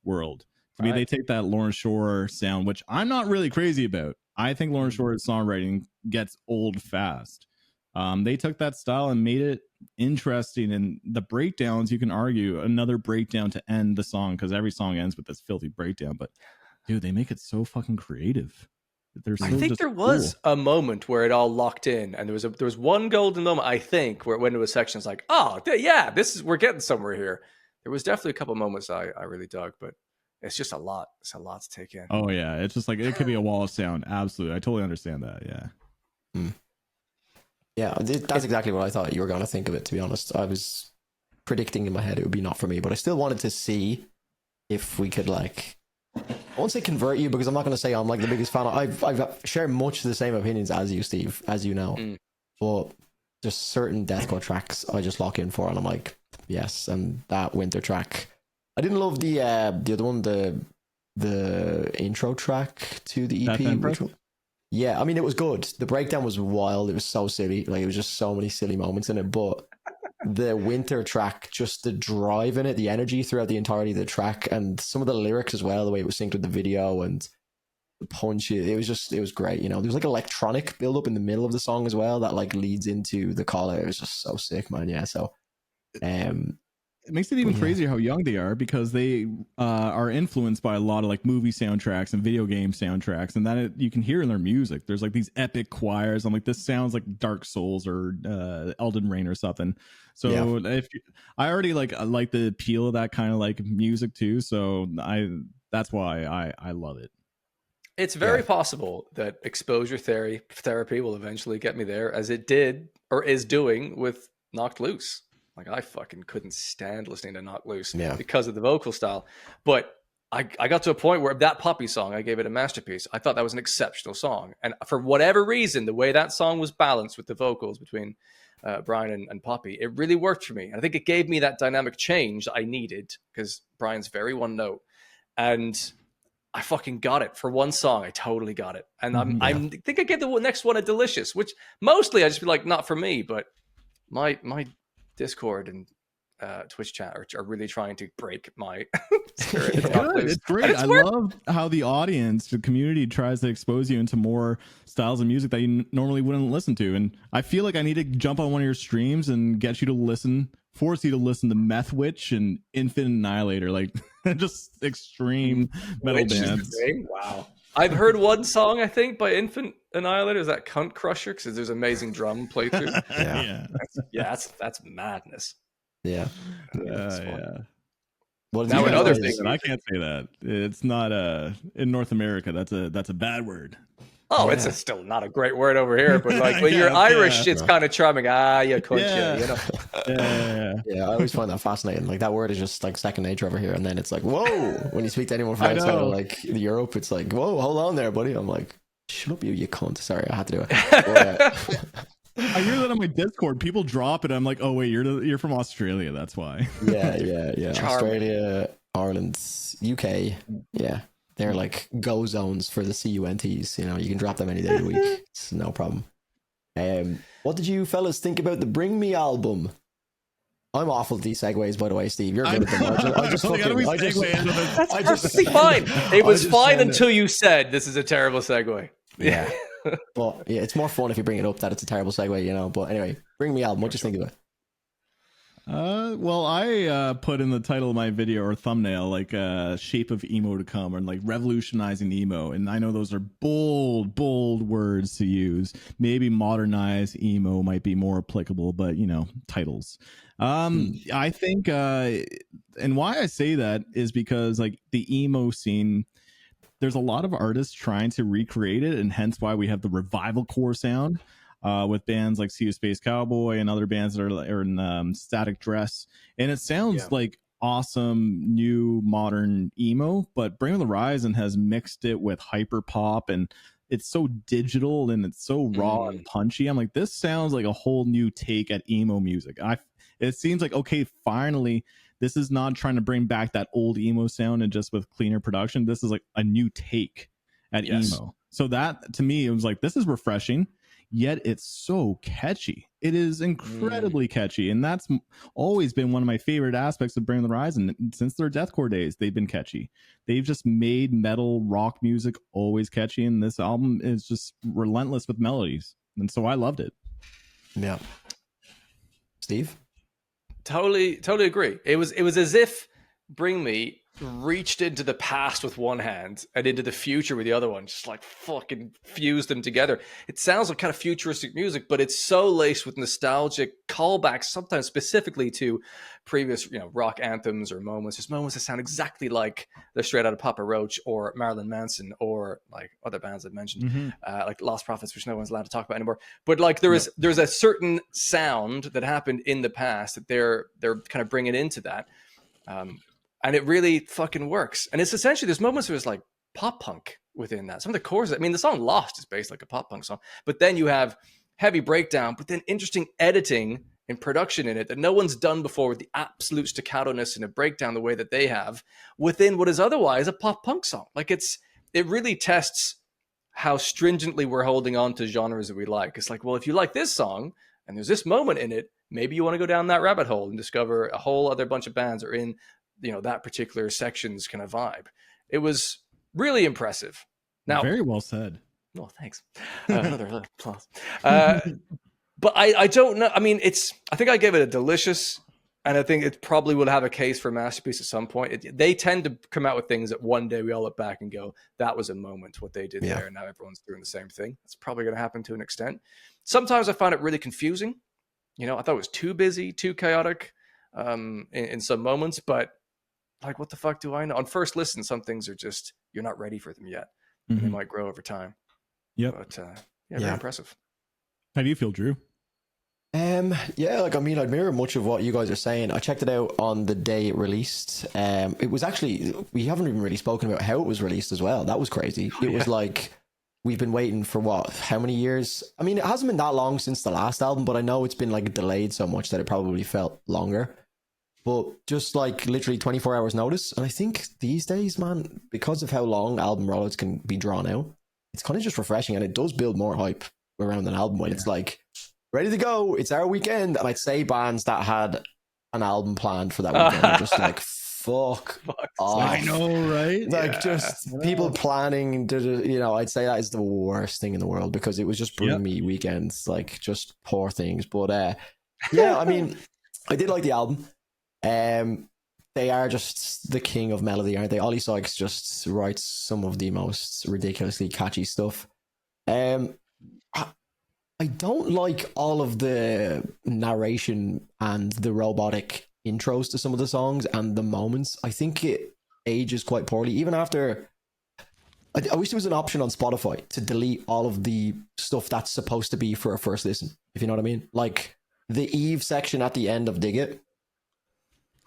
B: world. To me, they take that Lauren Shore sound, which I'm not really crazy about. I think Lawrence Short's songwriting gets old fast. They took that style and made it interesting, and the breakdowns, you can argue another breakdown to end the song, because every song ends with this filthy breakdown, but dude, they make it so fucking creative.
A: I think there was a moment where it all locked in, and there was one golden moment, I think, where it went into a section, it's like, oh yeah, we're getting somewhere here. There was definitely a couple moments I really dug, but it's just a lot. It's a lot to take in.
B: Oh yeah, it's just like it could be a wall of sound. Absolutely, I totally understand that. Yeah.
C: Yeah, that's exactly what I thought you were going to think of it, to be honest. I was predicting in my head it would be not for me, but I still wanted to see if we could, like, I won't say convert you, because I'm not going to say I'm like the biggest fan. I've shared much the same opinions as you, Steve, as you know. But just certain deathcore tracks I just lock in for, and I'm like, yes. And that winter track, I didn't love the other one, the intro track to the EP. Yeah, I mean, it was good. The breakdown was wild. It was so silly. Like, it was just so many silly moments in it. But the winter track, just the drive in it, the energy throughout the entirety of the track, and some of the lyrics as well, the way it was synced with the video and the punch, it was great. You know, there's like electronic build up in the middle of the song as well that like leads into the call out. It was just so sick, man. Yeah, so
B: it makes it even crazier how young they are, because they are influenced by a lot of like movie soundtracks and video game soundtracks, and that you can hear in their music. There's like these epic choirs. I'm like, this sounds like Dark Souls or Elden Ring or something. So I already like the appeal of that kind of like music too. So that's why I love it.
A: It's very possible that exposure therapy will eventually get me there, as it did or is doing with Knocked Loose. Like, I fucking couldn't stand listening to Knocked Loose because of the vocal style. But I got to a point where that Poppy song, I gave it a masterpiece. I thought that was an exceptional song. And for whatever reason, the way that song was balanced with the vocals between Brian and Poppy, it really worked for me. And I think it gave me that dynamic change I needed, because Brian's very one note. And I fucking got it for one song. I totally got it. And I think I gave the next one a Delicious, which mostly I just be like, not for me, but my Discord and Twitch chat are really trying to break my spirit.
B: It's great. I love how the audience, the community, tries to expose you into more styles of music that you normally wouldn't listen to. And I feel like I need to jump on one of your streams and get you to force you to listen to Meth Witch and Infant Annihilator, like just extreme metal bands.
A: Wow. I've heard one song, I think, by Infant Annihilator. Is that Cunt Crusher? Because there's amazing drum playthrough. That's madness.
C: Yeah.
B: Well, now another thing, I can't say that. It's not in North America. That's a bad word.
A: Oh, it's still not a great word over here, but like when you're Irish, it's kind of charming. You cunt, you know.
C: Yeah, I always find that fascinating. Like, that word is just like second nature over here, and then it's like, whoa, when you speak to anyone from outside of like Europe, it's like, whoa, hold on there, buddy. I'm like, shut up, you cunt. Sorry, I had to do it.
B: I hear that on my Discord. People drop it. I'm like, oh wait, you're from Australia. That's why.
C: Yeah. Australia, Ireland, UK. Yeah. They're like go zones for the CUNTs. You know, you can drop them any day of the week. It's no problem. What did you fellas think about the Bring Me album? I'm awful at these segues, by the way, Steve. You're good at them.
A: That's perfectly fine. It was fine until you said this is a terrible segue.
C: Yeah. But yeah, it's more fun if you bring it up that it's a terrible segue, you know. But anyway, Bring Me album. What do you think of it?
B: Well, I put in the title of my video or thumbnail like shape of emo to come, or like revolutionizing emo, and I know those are bold words to use. Maybe modernized emo might be more applicable, but you know, titles. I think and why I say that is because like the emo scene, there's a lot of artists trying to recreate it, and hence why we have the revival core sound. With bands like Sea of Space Cowboy and other bands that are in Static Dress, and it sounds like awesome new modern emo, but Bring On The Horizon has mixed it with hyper pop, and it's so digital and it's so raw and punchy. I'm like, this sounds like a whole new take at emo music. It seems like, okay, finally this is not trying to bring back that old emo sound and just with cleaner production. This is like a new take at emo. So that to me, it was like, this is refreshing. yet it's so catchy. It is incredibly catchy, and that's always been one of my favorite aspects of Bring the Horizon. Since their deathcore days, they've been catchy. They've just made metal rock music always catchy, and this album is just relentless with melodies, and so I loved it.
C: Yeah. Steve?
A: Totally agree. It was as if Bring Me reached into the past with one hand and into the future with the other one, just like fucking fused them together. It sounds like kind of futuristic music, but it's so laced with nostalgic callbacks, sometimes specifically to previous, rock anthems or moments. There's moments that sound exactly like they're straight out of Papa Roach or Marilyn Manson or like other bands I've mentioned, like Lost Prophets, which no one's allowed to talk about anymore. But like there's a certain sound that happened in the past that they're kind of bringing into that. And it really fucking works. And it's essentially, there's moments where it's like pop punk within that. Some of the choruses, I mean, the song Lost is based like a pop punk song, but then you have heavy breakdown, but then interesting editing and production in it that no one's done before, with the absolute staccato-ness and a breakdown the way that they have within what is otherwise a pop punk song. Like it really tests how stringently we're holding on to genres that we like. It's like, well, if you like this song and there's this moment in it, maybe you want to go down that rabbit hole and discover a whole other bunch of bands are in that particular section's kind of vibe. It was really impressive. Now,
B: very well said.
A: Oh, thanks. Another applause. But I don't know. I mean, I think I gave it a delicious, and I think it probably will have a case for masterpiece at some point. They tend to come out with things that one day we all look back and go, that was a moment, what they did there. And now everyone's doing the same thing. It's probably going to happen to an extent. Sometimes I find it really confusing. I thought it was too busy, too chaotic in some moments, but like, what the fuck do I know? On first listen, some things are just, you're not ready for them yet. And they might grow over time.
B: Yep.
A: But very impressive.
B: How do you feel, Drew?
C: I'd mirror much of what you guys are saying. I checked it out on the day it released. It was actually, we haven't even really spoken about how it was released as well. That was crazy. It was like, we've been waiting for how many years? I mean, it hasn't been that long since the last album, but I know it's been like delayed so much that it probably felt longer. But just like literally 24 hours notice. And I think these days, man, because of how long album rollouts can be drawn out, it's kind of just refreshing, and it does build more hype around an album when it's like, ready to go, it's our weekend. And I'd say bands that had an album planned for that weekend are just like, fuck off.
B: I know, right?
C: Like just people planning to, I'd say that is the worst thing in the world, because it was just Bring Me weekends, like just poor things. But I mean, I did like the album. They are just the king of melody, aren't they? Ollie Sykes just writes some of the most ridiculously catchy stuff. I don't like all of the narration and the robotic intros to some of the songs and the moments. I think it ages quite poorly. Even after, I wish there was an option on Spotify to delete all of the stuff that's supposed to be for a first listen, if you know what I mean. Like the Eve section at the end of Dig It,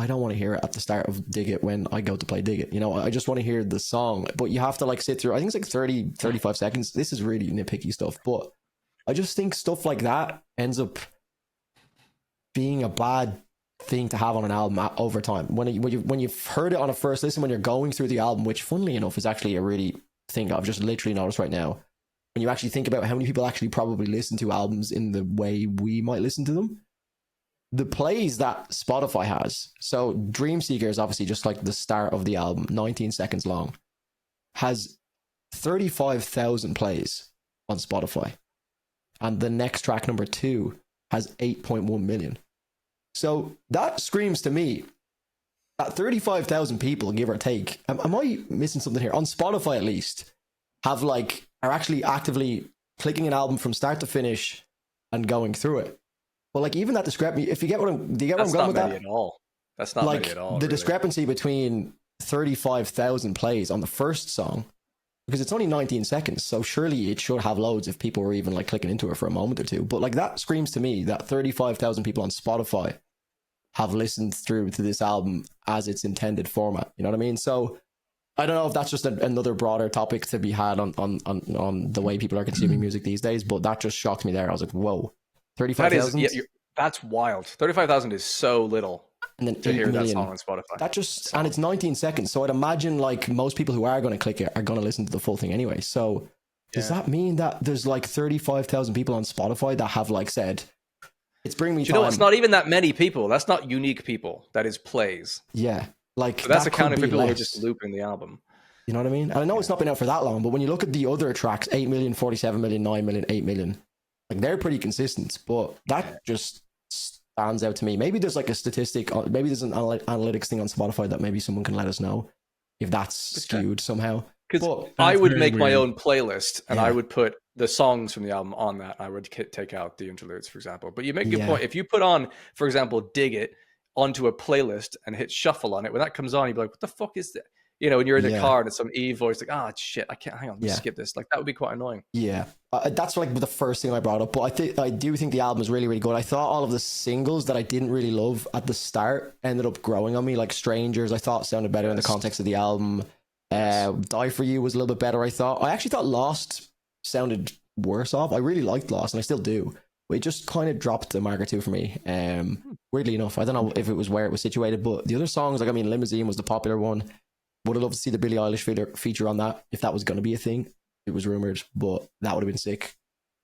C: I don't want to hear it at the start of Dig It when I go to play Dig It. I just want to hear the song, but you have to like sit through, I think it's like 30, 35 seconds. This is really nitpicky stuff, but I just think stuff like that ends up being a bad thing to have on an album over time. When you've heard it on a first listen, when you're going through the album, which funnily enough is actually a really thing I've just literally noticed right now, when you actually think about how many people actually probably listen to albums in the way we might listen to them, the plays that Spotify has. So Dream Seeker is obviously just like the start of the album, 19 seconds long, has 35,000 plays on Spotify. And the next track, number 2, has 8.1 million. So that screams to me that 35,000 people, give or take, am I missing something here? On Spotify at least, are actually actively clicking an album from start to finish and going through it. But like even that discrepancy, if you get do you get where I'm going with that?
A: At all. That's not
C: like
A: many at all.
C: The discrepancy between 35,000 plays on the first song, because it's only 19 seconds, so surely it should have loads if people were even like clicking into it for a moment or two. But like that screams to me that 35,000 people on Spotify have listened through to this album as its intended format. You know what I mean? So I don't know if that's just another broader topic to be had on the way people are consuming music these days, but that just shocked me there. I was like, whoa, 35,000?
A: That's wild. 35,000 is so little.
C: And then
A: to hear that song on Spotify.
C: And it's 19 seconds. So I'd imagine like most people who are going to click it are going to listen to the full thing anyway. So does that mean that there's like 35,000 people on Spotify that have like said, it's Bring Me Time?
A: You know, it's not even that many people. That's not unique people. That is plays.
C: Yeah. Like,
A: so that's
C: that
A: accounting for people who are
C: less.
A: just looping the album.
C: You know what I mean? And I know it's not been out for that long, but when you look at the other tracks, 8 million, 47 million, 9 million, 8 million, like they're pretty consistent, but that just stands out to me. Maybe there's like a statistic, maybe there's an analytics thing on Spotify that maybe someone can let us know if that's skewed somehow.
A: Because I would make my own playlist and I would put the songs from the album on that. I would take out the interludes, for example. But you make a good point. If you put on, for example, Dig It onto a playlist and hit shuffle on it, when that comes on, you'd be like, what the fuck is that? You know, when you're in the car and it's some Eve voice, like, ah, shit, I can't, hang on, let's skip this. Like, that would be quite annoying.
C: Yeah. That's like the first thing I brought up. But I do think the album is really, really good. I thought all of the singles that I didn't really love at the start ended up growing on me. Like Strangers, I thought sounded better in the context of the album. Die For You was a little bit better, I thought. I actually thought Lost sounded worse off. I really liked Lost, and I still do. But it just kind of dropped a mark or two for me. Weirdly enough, I don't know if it was where it was situated, but the other songs, like, I mean, Limousine was the popular one. Would have loved to see the Billie Eilish feature on that, if that was going to be a thing. It was rumored, but that would have been sick.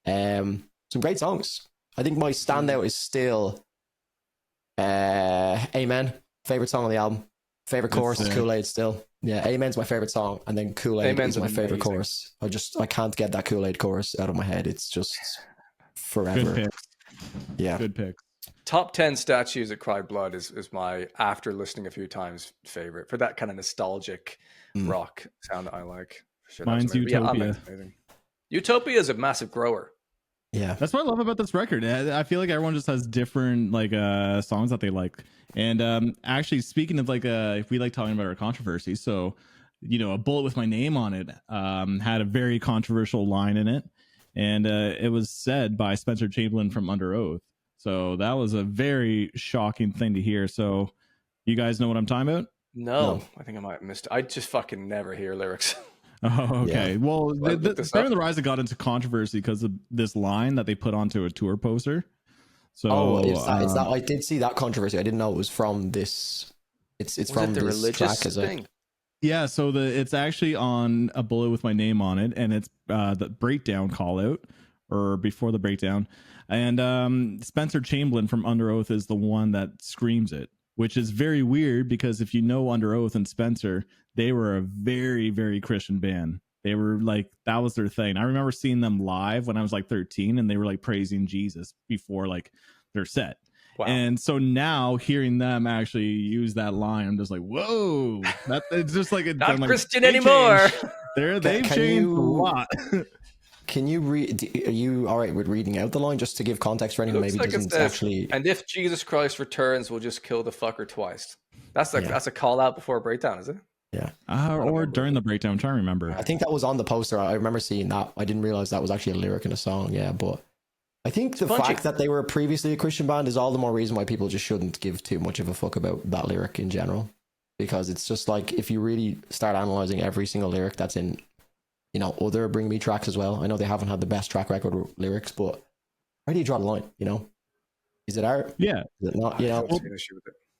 C: Some great songs. I think my standout is still Amen. Favorite song on the album. Favorite chorus is Kool-Aid still. Yeah, Amen's my favorite song, and then Kool-Aid is my favorite chorus. I can't get that Kool-Aid chorus out of my head. It's just forever.
B: Good pick.
C: Yeah.
B: Good pick.
A: Top 10 statues that cried blood is my, after listening a few times, favorite for that kind of nostalgic rock sound that I like. Sure,
B: mine's Utopia.
A: Utopia is a massive grower.
C: Yeah,
B: that's what I love about this record. I feel like everyone just has different like songs that they like. And actually, speaking of like if we like talking about our controversy, so you know, A Bullet With My Name on it had a very controversial line in it, and it was said by Spencer Chamberlain from Under Oath. So that was a very shocking thing to hear. So you guys know what I'm talking about?
A: No. I think I might have missed it. I just fucking never hear lyrics.
B: Oh, okay.
C: Yeah.
B: Well, the Rise got into controversy because of this line that they put onto a tour poster. So
C: it's that I did see that controversy. I didn't know it was from this. It's from
A: the
C: this
A: religious
C: track, is
A: thing?
C: it?
B: Yeah, so it's actually on A Bullet With My Name on it, and it's the breakdown call out, or before the breakdown. And Spencer Chamberlain from Under Oath is the one that screams it, which is very weird because if you know Under Oath and Spencer, they were a very, very Christian band. They were like, that was their thing. I remember seeing them live when I was like 13, and they were like praising Jesus before like their set.
A: Wow.
B: And so now hearing them actually use that line, I'm just like, whoa, that it's just like it's
A: not
B: like,
A: Christian anymore.
B: They've changed a lot.
C: Can you read? Are you all right with reading out the line just to give context for anyone maybe
A: like
C: doesn't actually?
A: And if Jesus Christ returns, we'll just kill the fucker twice. That's a call out before a breakdown, is it?
C: Yeah.
B: Or during the breakdown. I'm trying to remember.
C: I think that was on the poster. I remember seeing that. I didn't realize that was actually a lyric in a song. Yeah, but I think the fact that they were previously a Christian band is all the more reason why people just shouldn't give too much of a fuck about that lyric in general, because it's just like if you really start analyzing every single lyric that's in, you know, other Bring Me tracks as well. I know they haven't had the best track record with lyrics, but where do you draw the line? You know, is it art?
B: Yeah.
C: Is it not? You know,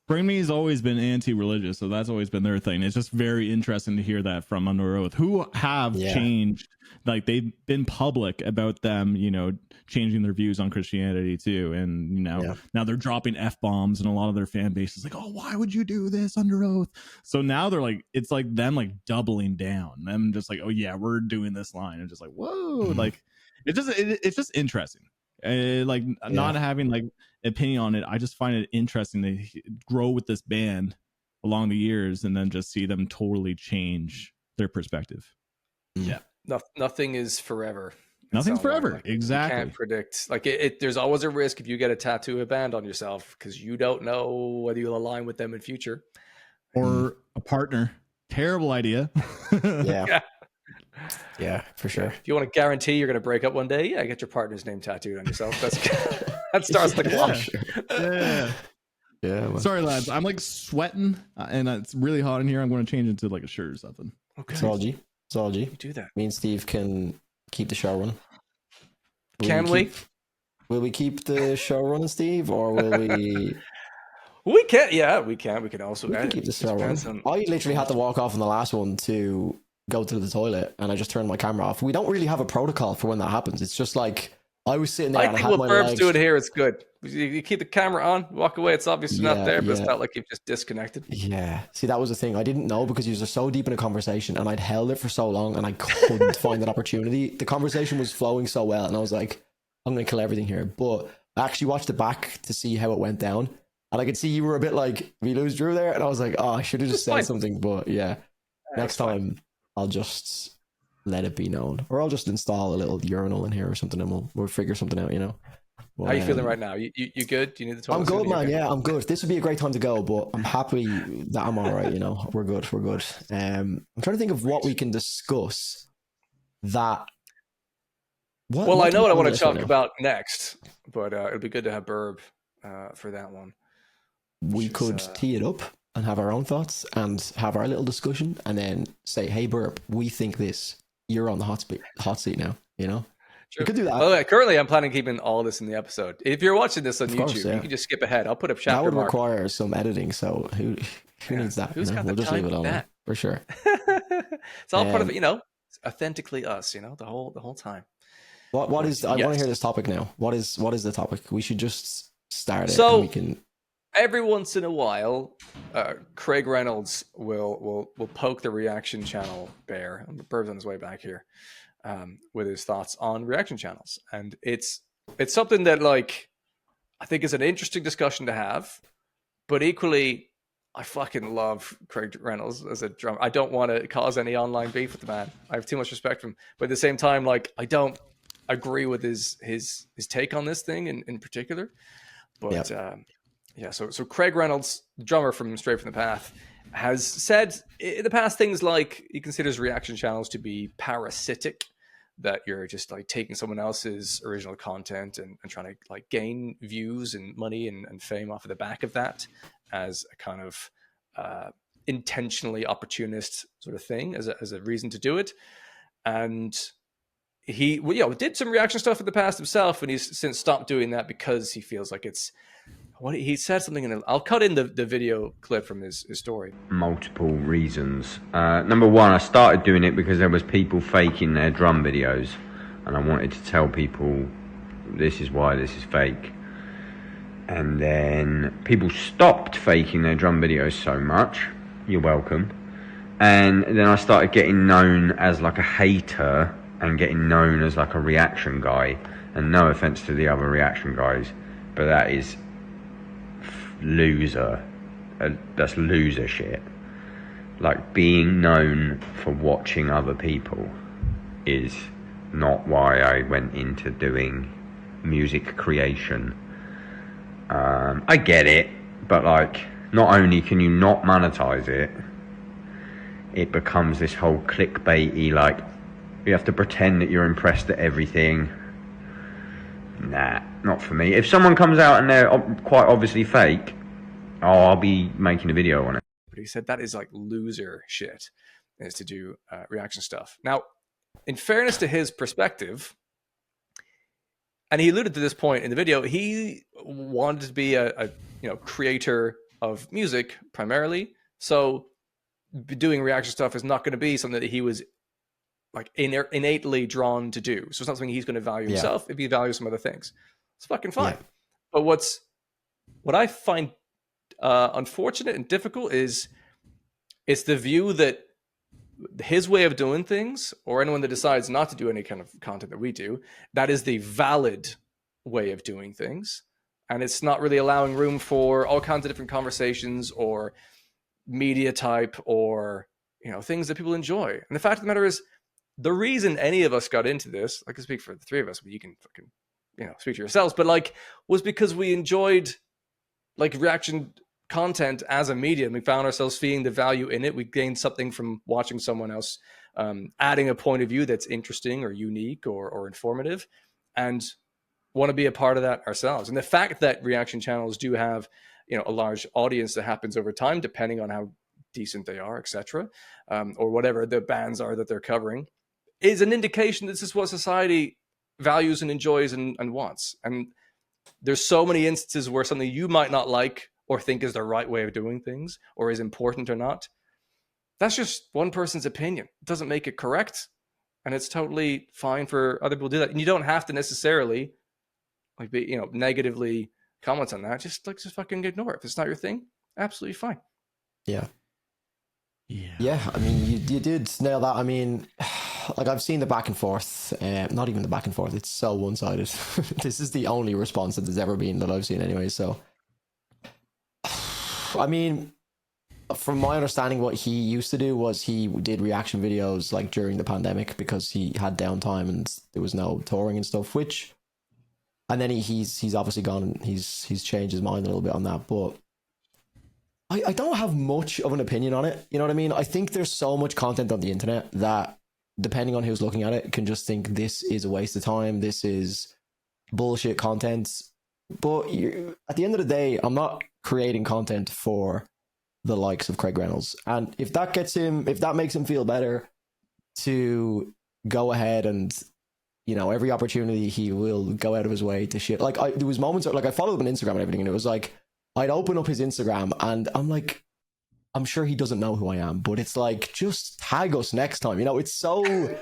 B: Bring Me has always been anti-religious, so that's always been their thing. It's just very interesting to hear that from Under Oath, who have changed. Like they've been public about them, you know, changing their views on Christianity too, and you know, now they're dropping F-bombs, and a lot of their fan base is like, "Oh, why would you do this, Under Oath?" So now they're like, it's like them like doubling down. Them just like, "Oh yeah, we're doing this line," and just like, "Whoa!" Like it's just interesting. Not having like opinion on it, I just find it interesting to grow with this band along the years and then just see them totally change their perspective.
A: Yeah, nothing is forever.
B: Nothing's forever.
A: Like,
B: exactly.
A: You can't predict. Like there's always a risk if you get a tattoo of a band on yourself because you don't know whether you'll align with them in future
B: or a partner. Terrible idea.
C: Yeah, for sure.
A: If you want to guarantee you're going to break up one day, get your partner's name tattooed on yourself. That starts the clock.
B: Yeah. Sorry, lads. I'm like sweating, and it's really hot in here. I'm going to change into like a shirt or something.
C: Okay. It's all G.
A: You do that.
C: Me and Steve can keep the show running.
A: Will
C: we keep the show running, Steve, or will we?
A: We can. Yeah, we can. We can also
C: keep the show running. I literally had to walk off on the last one to go to the toilet and I just turn my camera off. We don't really have a protocol for when that happens. It's just like I was sitting there
A: I
C: and I
A: think
C: had
A: what
C: my
A: Burb's
C: legs.
A: doing here is good. You keep the camera on, walk away. It's obviously not there, but it's not like you've just disconnected.
C: Yeah. See, that was the thing. I didn't know because you were so deep in a conversation and I'd held it for so long and I couldn't find an opportunity. The conversation was flowing so well and I was like, I'm going to kill everything here. But I actually watched it back to see how it went down. And I could see you were a bit like, we lose Drew there. And I was like, oh, I should have just said something. But yeah, next time I'll just let it be known. Or I'll just install a little urinal in here or something and we'll figure something out, you know? But,
A: how are you feeling right now? You good? Do you need the toilet?
C: I'm good, man. Okay? Yeah, I'm good. This would be a great time to go, but I'm happy that I'm all right. You know, we're good. I'm trying to think of what we can discuss. That.
A: Well, I know what I want to talk about next, but it'd be good to have Burb for that one.
C: We could tee it up and have our own thoughts and have our little discussion, and then say, "Hey, Burb, we think this. You're on the hot seat now." You know.
A: Sure.
C: You could do that.
A: Oh, currently, I'm planning on keeping all this in the episode. If you're watching this on YouTube, you can just skip ahead. I'll put up chapter.
C: That would require some editing. So who needs that?
A: Who's got the
C: we'll just leave it on
A: that?
C: For sure.
A: It's all part of it, you know. It's authentically us, you know, the whole time.
C: What is? I want to hear this topic now. What is the topic? We should just start it.
A: So
C: and we can.
A: Every once in a while, Craig Reynolds will poke the reaction channel bear. Burb's on his way back here. With his thoughts on reaction channels, and it's something that like I think is an interesting discussion to have, but equally I fucking love Craig Reynolds as a drummer. I don't want to cause any online beef with the man. I have too much respect for him, but at the same time, like I don't agree with his take on this thing in particular. But so Craig Reynolds, the drummer from Straight from the Path, has said in the past things like he considers reaction channels to be parasitic, that you're just like taking someone else's original content and trying to like gain views and money and fame off of the back of that as a kind of intentionally opportunist sort of thing as a reason to do it. And he did some reaction stuff in the past himself, and he's since stopped doing that because he feels like it's what he said something I'll cut in the video clip from his story.
D: Multiple reasons. Number one, I started doing it because there was people faking their drum videos, and I wanted to tell people this is why this is fake. And then people stopped faking their drum videos so much. You're welcome. And then I started getting known as like a hater and getting known as like a reaction guy. And no offense to the other reaction guys, but that is loser. That's loser shit. Like being known for watching other people is not why I went into doing music creation. I get it, but like not only can you not monetize it, it becomes this whole clickbaity, like you have to pretend that you're impressed at everything. Nah, not for me. If someone comes out and they're quite obviously fake, I'll be making a video on it.
A: But he said that is like loser shit, is to do reaction stuff. Now, in fairness to his perspective, and he alluded to this point in the video, he wanted to be a creator of music primarily. So doing reaction stuff is not going to be something that he was like innately drawn to do. So it's not something he's going to value himself if he values some other things. It's fucking fine. Yeah. But what I find unfortunate and difficult is it's the view that his way of doing things, or anyone that decides not to do any kind of content that we do, that is the valid way of doing things. And it's not really allowing room for all kinds of different conversations or media type or, things that people enjoy. And the fact of the matter is, the reason any of us got into this, I can speak for the three of us, but you can fucking, speak for yourselves, but like, was because we enjoyed like reaction content as a medium. We found ourselves seeing the value in it. We gained something from watching someone else, adding a point of view that's interesting or unique or informative, and want to be a part of that ourselves. And the fact that reaction channels do have, a large audience that happens over time, depending on how decent they are, etc., or whatever the bands are that they're covering, is an indication that this is what society values and enjoys and wants. And there's so many instances where something you might not like or think is the right way of doing things or is important or not, that's just one person's opinion. It doesn't make it correct. And it's totally fine for other people to do that. And you don't have to necessarily like be, you know, negatively comment on that. Just fucking ignore it. If it's not your thing, absolutely fine.
C: Yeah.
B: Yeah.
C: I mean, you did nail that. I mean, like I've seen the back and forth. Not even the back and forth. It's so one-sided. This is the only response that there's ever been that I've seen anyway. So, I mean, from my understanding, what he used to do was he did reaction videos like during the pandemic because he had downtime and there was no touring and stuff. And then he's obviously gone and he's changed his mind a little bit on that. But I don't have much of an opinion on it. You know what I mean? I think there's so much content on the internet that, depending on who's looking at it, can just think this is a waste of time. This is bullshit content. But at the end of the day, I'm not creating content for the likes of Craig Reynolds. And if that makes him feel better to go ahead and, you know, every opportunity he will go out of his way to shit. Like there was moments like I followed him on Instagram and everything, and it was like I'd open up his Instagram and I'm like, I'm sure he doesn't know who I am, but it's like, just tag us next time. You know, it's so. And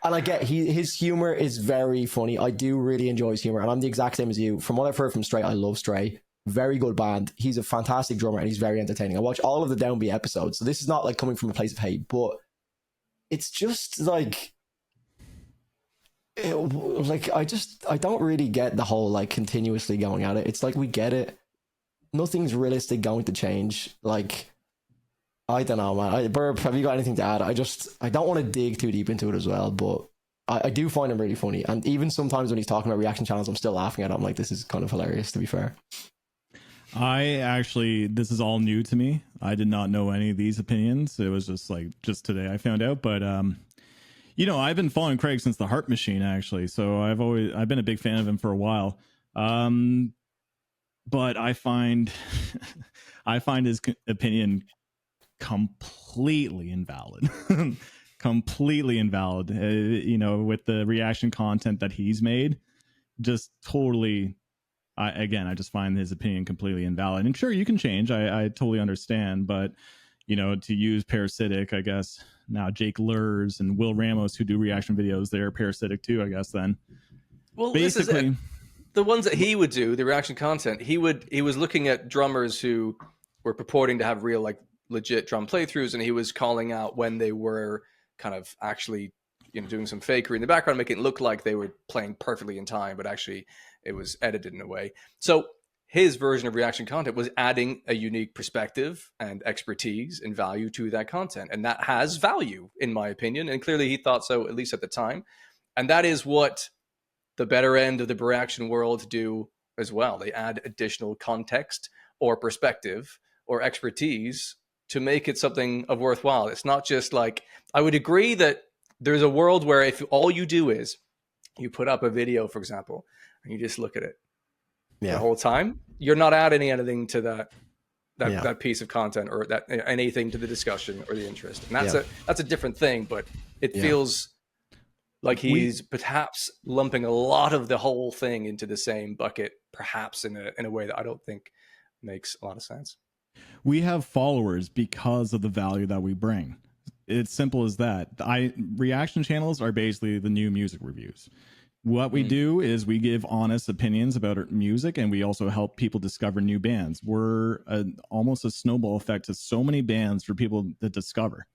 C: I get his humor is very funny. I do really enjoy his humor, and I'm the exact same as you. From what I've heard from Stray, I love Stray. Very good band. He's a fantastic drummer and he's very entertaining. I watch all of the Downbeat episodes, so this is not like coming from a place of hate, but it's just like, I don't really get the whole like continuously going at it. It's like, we get it. Nothing's realistic going to change. Like, I don't know, man. Burp, have you got anything to add? I don't want to dig too deep into it as well, but I do find him really funny. And even sometimes when he's talking about reaction channels, I'm still laughing at him. I'm like, this is kind of hilarious, to be fair.
B: This is all new to me. I did not know any of these opinions. It was just today I found out. But you know, I've been following Craig since the Heart Machine, actually. So I've been a big fan of him for a while. But I find his opinion completely invalid. Completely invalid. You know, with the reaction content that he's made, just totally. I just find his opinion completely invalid. And sure, you can change. I totally understand, but you know, to use parasitic, I guess now Jake Lurs and Will Ramos, who do reaction videos, they're parasitic too, I guess. Then,
A: well,
B: basically,
A: this is it. The ones that he would do, the reaction content, he was looking at drummers who were purporting to have real, like, legit drum playthroughs, and he was calling out when they were kind of actually, you know, doing some fakery in the background, making it look like they were playing perfectly in time, but actually it was edited in a way. So his version of reaction content was adding a unique perspective and expertise and value to that content. And that has value, in my opinion. And clearly he thought so, at least at the time. And that is what the better end of the reaction world do as well. They add additional context or perspective or expertise to make it something of worthwhile. It's not just like, I would agree that there's a world where if all you do is you put up a video, for example, and you just look at it the whole time, you're not adding anything to that piece of content or that anything to the discussion or the interest. And that's a different thing, but it feels like he's perhaps lumping a lot of the whole thing into the same bucket, perhaps in a way that I don't think makes a lot of sense.
B: We have followers because of the value that we bring. It's simple as that. Reaction channels are basically the new music reviews. What we do is we give honest opinions about music, and we also help people discover new bands. We're almost a snowball effect to so many bands for people to discover.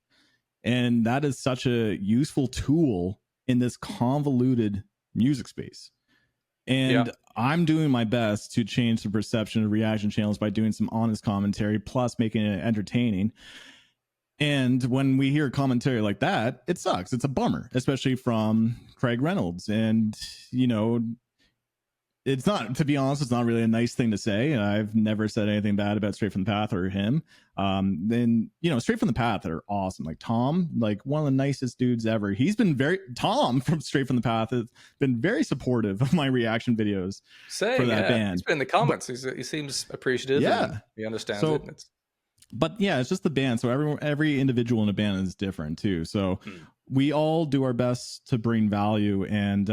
B: And that is such a useful tool in this convoluted music space. And I'm doing my best to change the perception of reaction channels by doing some honest commentary, plus making it entertaining. And when we hear commentary like that, it sucks. It's a bummer, especially from Craig Reynolds. And, you know, it's not, to be honest, it's not really a nice thing to say. And I've never said anything bad about Straight from the Path or him. Then, you know, Straight from the Path are awesome. Like Tom, like one of the nicest dudes ever. Tom from Straight from the Path has been very supportive of my reaction videos for that band.
A: He's been in the comments. He seems appreciative.
B: Yeah.
A: He understands it.
B: But yeah, it's just the band. So every individual in a band is different too. So we all do our best to bring value. And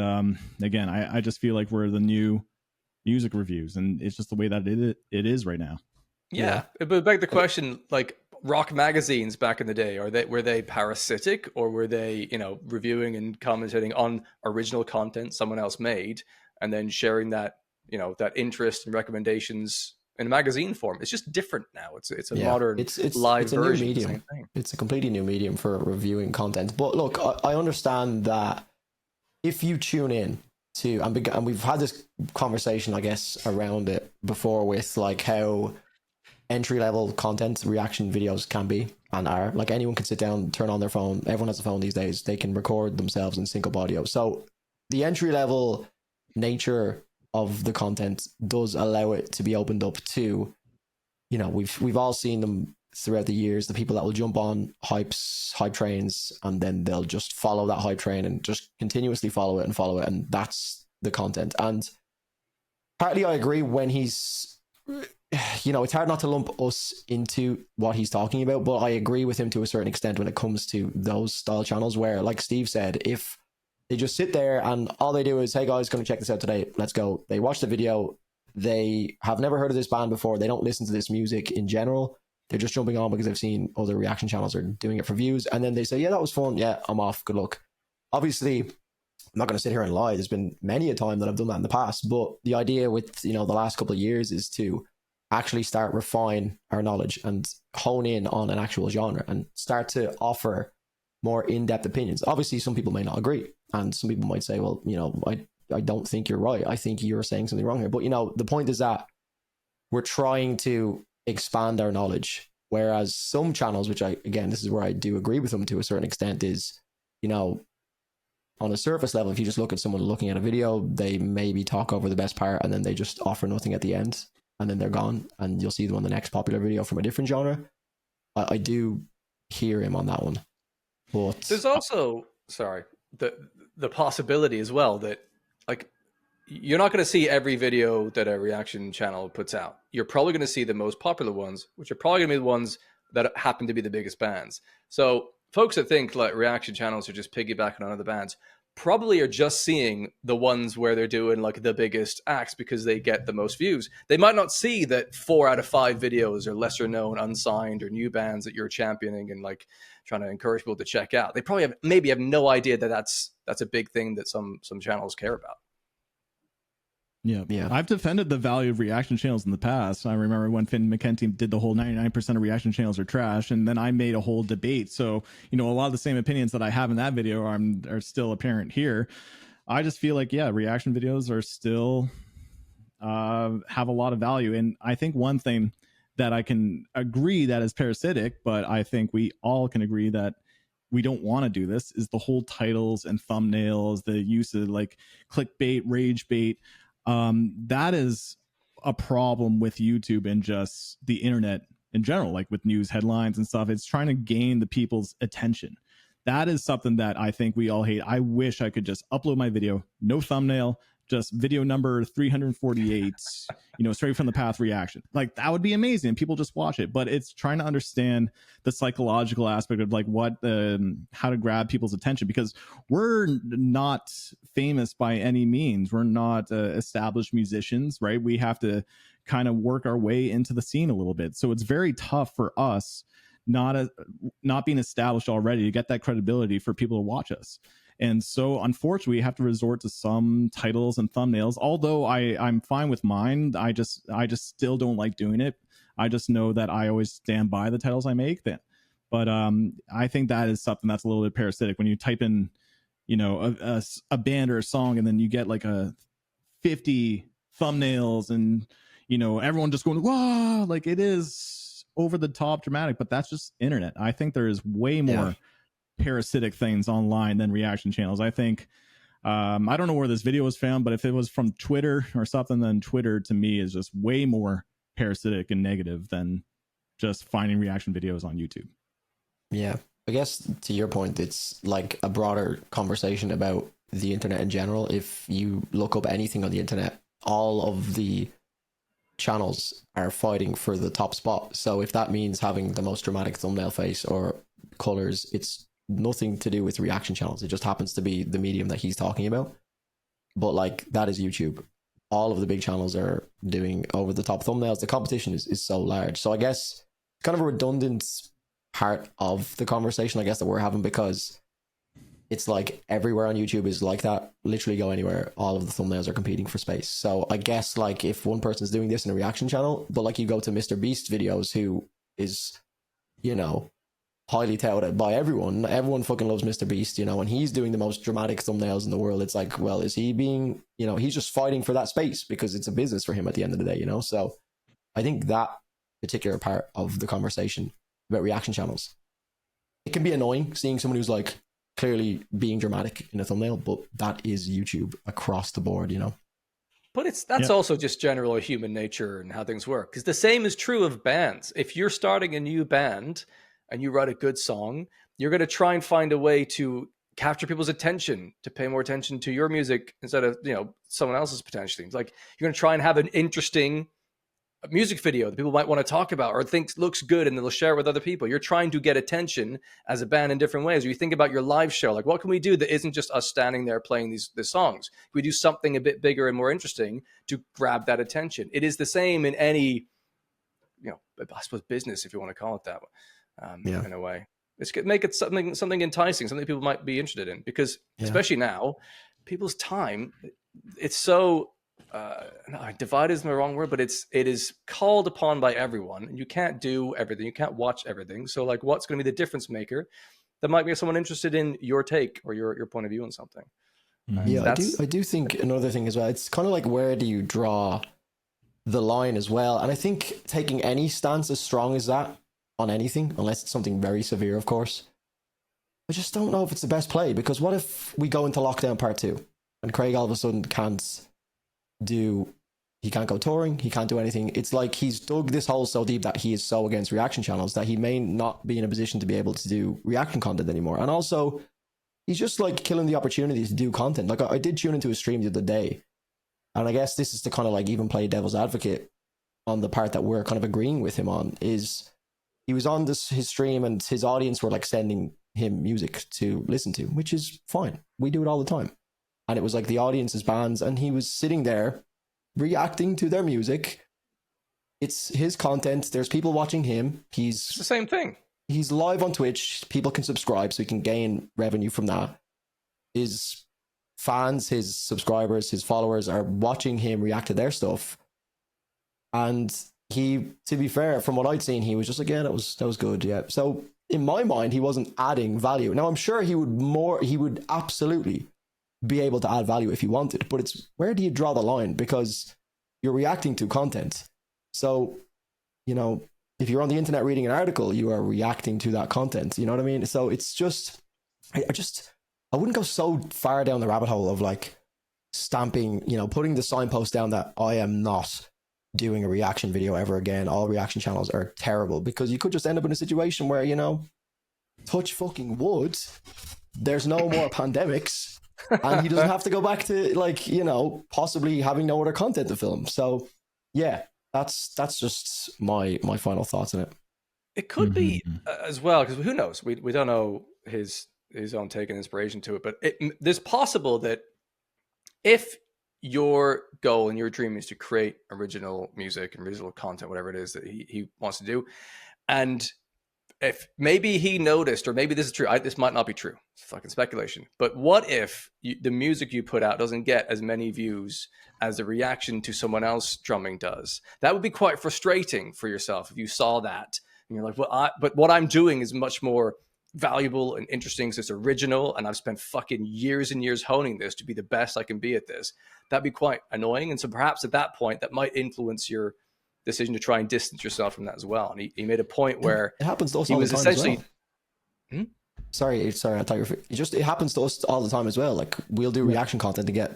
B: again, I just feel like we're the new music reviews, and it's just the way that it is right now.
A: Yeah. But back to the question, like, rock magazines back in the day, were they parasitic, or were they, reviewing and commentating on original content someone else made and then sharing that, that interest and recommendations in a magazine form? It's just different now. It's a modern live
C: it's a
A: version
C: new
A: of the
C: medium.
A: same thing.
C: It's a completely new medium for reviewing content. But look, I understand that if you tune in to, and we've had this conversation, I guess, around it before with like how entry level content reaction videos can be and are. Like anyone can sit down, turn on their phone. Everyone has a phone these days. They can record themselves in sync up audio. So the entry level nature of the content does allow it to be opened up to, we've all seen them throughout the years, the people that will jump on hype trains, and then they'll just follow that hype train and just continuously follow it, and that's the content. And partly I agree when he's, it's hard not to lump us into what he's talking about, but I agree with him to a certain extent when it comes to those style channels where, like Steve said, if they just sit there and all they do is, hey guys, going to check this out today, let's go. They watch the video, they have never heard of this band before, they don't listen to this music in general, they're just jumping on because they've seen other reaction channels are doing it for views, and then they say, yeah, that was fun, yeah, I'm off, good luck. Obviously, I'm not going to sit here and lie, there's been many a time that I've done that in the past, but the idea with, the last couple of years is to actually start refine our knowledge and hone in on an actual genre and start to offer more in-depth opinions. Obviously, some people may not agree, and some people might say, well, I don't think you're right. I think you're saying something wrong here. But, the point is that we're trying to expand our knowledge, whereas some channels, which this is where I do agree with them to a certain extent, is, on a surface level, if you just look at someone looking at a video, they maybe talk over the best part and then they just offer nothing at the end, and then they're gone, and you'll see them on the next popular video from a different genre. I do hear him on that one. But
A: there's also, the possibility as well that, like, you're not going to see every video that a reaction channel puts out. You're probably going to see the most popular ones, which are probably going to be the ones that happen to be the biggest bands. So folks that think like reaction channels are just piggybacking on other bands probably are just seeing the ones where they're doing like the biggest acts because they get the most views. They might not see that 4 out of 5 videos are lesser known, unsigned, or new bands that you're championing and like trying to encourage people to check out. They probably have no idea that that's a big thing that some channels care about.
B: Yeah. I've defended the value of reaction channels in the past. I remember when Finn McKenty did the whole 99% of reaction channels are trash, and then I made a whole debate. So, a lot of the same opinions that I have in that video are still apparent here. I just feel like, reaction videos are still have a lot of value. And I think one thing that I can agree that is parasitic, but I think we all can agree that we don't want to do this, is the whole titles and thumbnails, the use of like clickbait, rage bait. That is a problem with YouTube and just the internet in general, like with news headlines and stuff. It's trying to gain the people's attention. That is something that I think we all hate. I wish I could just upload my video, no thumbnail, just video number 348, straight from the path reaction. Like, that would be amazing. People just watch it. But it's trying to understand the psychological aspect of like how to grab people's attention, because we're not famous by any means. We're not established musicians, right? We have to kind of work our way into the scene a little bit. So it's very tough for us not being established already to get that credibility for people to watch us. And so, unfortunately, we have to resort to some titles and thumbnails. Although I'm fine with mine, I just still don't like doing it. I just know that I always stand by the titles I make. But I think that is something that's a little bit parasitic. When you type in, a band or a song, and then you get like 50 thumbnails, and everyone just going, "Wow!" Like, it is over the top dramatic. But that's just internet. I think there is way more parasitic things online than reaction channels. I think I don't know where this video was found, but if it was from Twitter or something, then Twitter to me is just way more parasitic and negative than just finding reaction videos on YouTube.
C: Yeah, I guess to your point, it's like a broader conversation about the internet in general. If you look up anything on the internet, all of the channels are fighting for the top spot. So if that means having the most dramatic thumbnail face or colors, it's nothing to do with reaction channels. It just happens to be the medium that he's talking about. But like, that is YouTube. All of the big channels are doing over the top thumbnails. The competition is so large. So I guess it's kind of a redundant part of the conversation, I guess, that we're having, because it's like everywhere on YouTube is like that. Literally go anywhere, all of the thumbnails are competing for space. So I guess like if one person's doing this in a reaction channel, but like you go to Mr. Beast videos, who is, you know, highly touted by everyone. Everyone fucking loves Mr. Beast, you know, and he's doing the most dramatic thumbnails in the world. It's like, well, is he being, you know, he's just fighting for that space because it's a business for him at the end of the day, you know? So I think that particular part of the conversation about reaction channels, it can be annoying seeing someone who's like clearly being dramatic in a thumbnail, but that is YouTube across the board, you know?
A: But that's also just general human nature and how things work. Because the same is true of bands. If you're starting a new band and you write a good song, you're going to try and find a way to capture people's attention, to pay more attention to your music instead of, you know, someone else's potentially. Like you're going to try and have an interesting music video that people might want to talk about or think looks good, and they'll share it with other people. You're trying to get attention as a band in different ways. Or you think about your live show, like what can we do that isn't just us standing there playing these songs? Can we do something a bit bigger and more interesting to grab that attention? It is the same in any, you know, I suppose business, if you want to call it that. In a way, it's make it something enticing, something people might be interested in, because especially now, people's time, it's so divided isn't the wrong word, but it is called upon by everyone, and you can't do everything, you can't watch everything. So like, what's going to be the difference maker that might make someone interested in your take or your point of view on something?
C: Yeah, I do think another thing as well, it's kind of like, where do you draw the line as well? And I think taking any stance as strong as that on anything, unless it's something very severe, of course, I just don't know if it's the best play. Because what if we go into lockdown part 2 and Craig all of a sudden he can't go touring, he can't do anything? It's like he's dug this hole so deep that he is so against reaction channels that he may not be in a position to be able to do reaction content anymore. And also, he's just like killing the opportunity to do content. Like I did tune into his stream the other day, and I guess this is to kind of like even play devil's advocate on the part that we're kind of agreeing with him on, is he was on his stream and his audience were like sending him music to listen to, which is fine. We do it all the time. And it was like the audience's bands, and he was sitting there reacting to their music. It's his content. There's people watching him.
A: It's the same thing.
C: He's live on Twitch. People can subscribe so he can gain revenue from that. His fans, his subscribers, his followers are watching him react to their stuff. And he, to be fair, from what I'd seen, he was just like, yeah, that was good. Yeah. So in my mind, he wasn't adding value. Now I'm sure he would absolutely be able to add value if he wanted, but it's, where do you draw the line? Because you're reacting to content. So, you know, if you're on the internet reading an article, you are reacting to that content. You know what I mean? So it's just, I wouldn't go so far down the rabbit hole of like stamping, you know, putting the signpost down that I am not doing a reaction video ever again. All reaction channels are terrible, because you could just end up in a situation where, you know, touch fucking wood, there's no more pandemics, and he doesn't have to go back to, like, you know, possibly having no other content to film. So yeah, that's just my final thoughts on it.
A: It could be as well, because who knows? We don't know his own take and inspiration to it, but there's possible that if your goal and your dream is to create original music and original content, whatever it is that he wants to do, and if maybe he noticed, or maybe this is true, this might not be true, it's fucking speculation, but what if the music you put out doesn't get as many views as the reaction to someone else drumming does? That would be quite frustrating for yourself if you saw that and you're like, well, but what I'm doing is much more valuable and interesting because it's original, and I've spent fucking years and years honing this to be the best I can be at this. That'd be quite annoying. And so perhaps at that point, that might influence your decision to try and distance yourself from that as well. And he made a point where
C: it happens to us
A: he
C: all
A: was
C: the time
A: essentially
C: as well. Sorry, I thought it happens to us all the time as well. Like, we'll do reaction content to get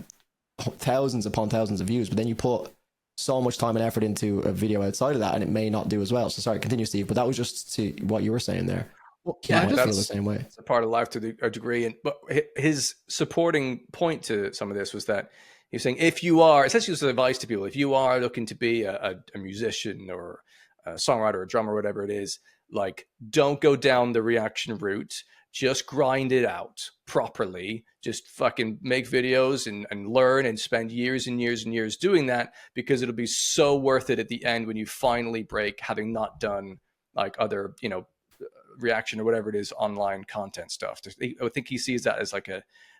C: thousands upon thousands of views, but then you put so much time and effort into a video outside of that, and it may not do as well. So sorry, continue, Steve, but that was just to what you were saying there.
A: Well,
C: yeah, I feel the same way.
A: It's a part of life to a degree. But his supporting point to some of this was that he was saying, if you are, essentially this advice to people, if you are looking to be a musician or a songwriter or drummer, whatever it is, like, don't go down the reaction route. Just grind it out properly. Just fucking make videos and learn and spend years and years and years doing that, because it'll be so worth it at the end when you finally break, having not done like other, you know, reaction or whatever it is, online content stuff. I think he sees that as like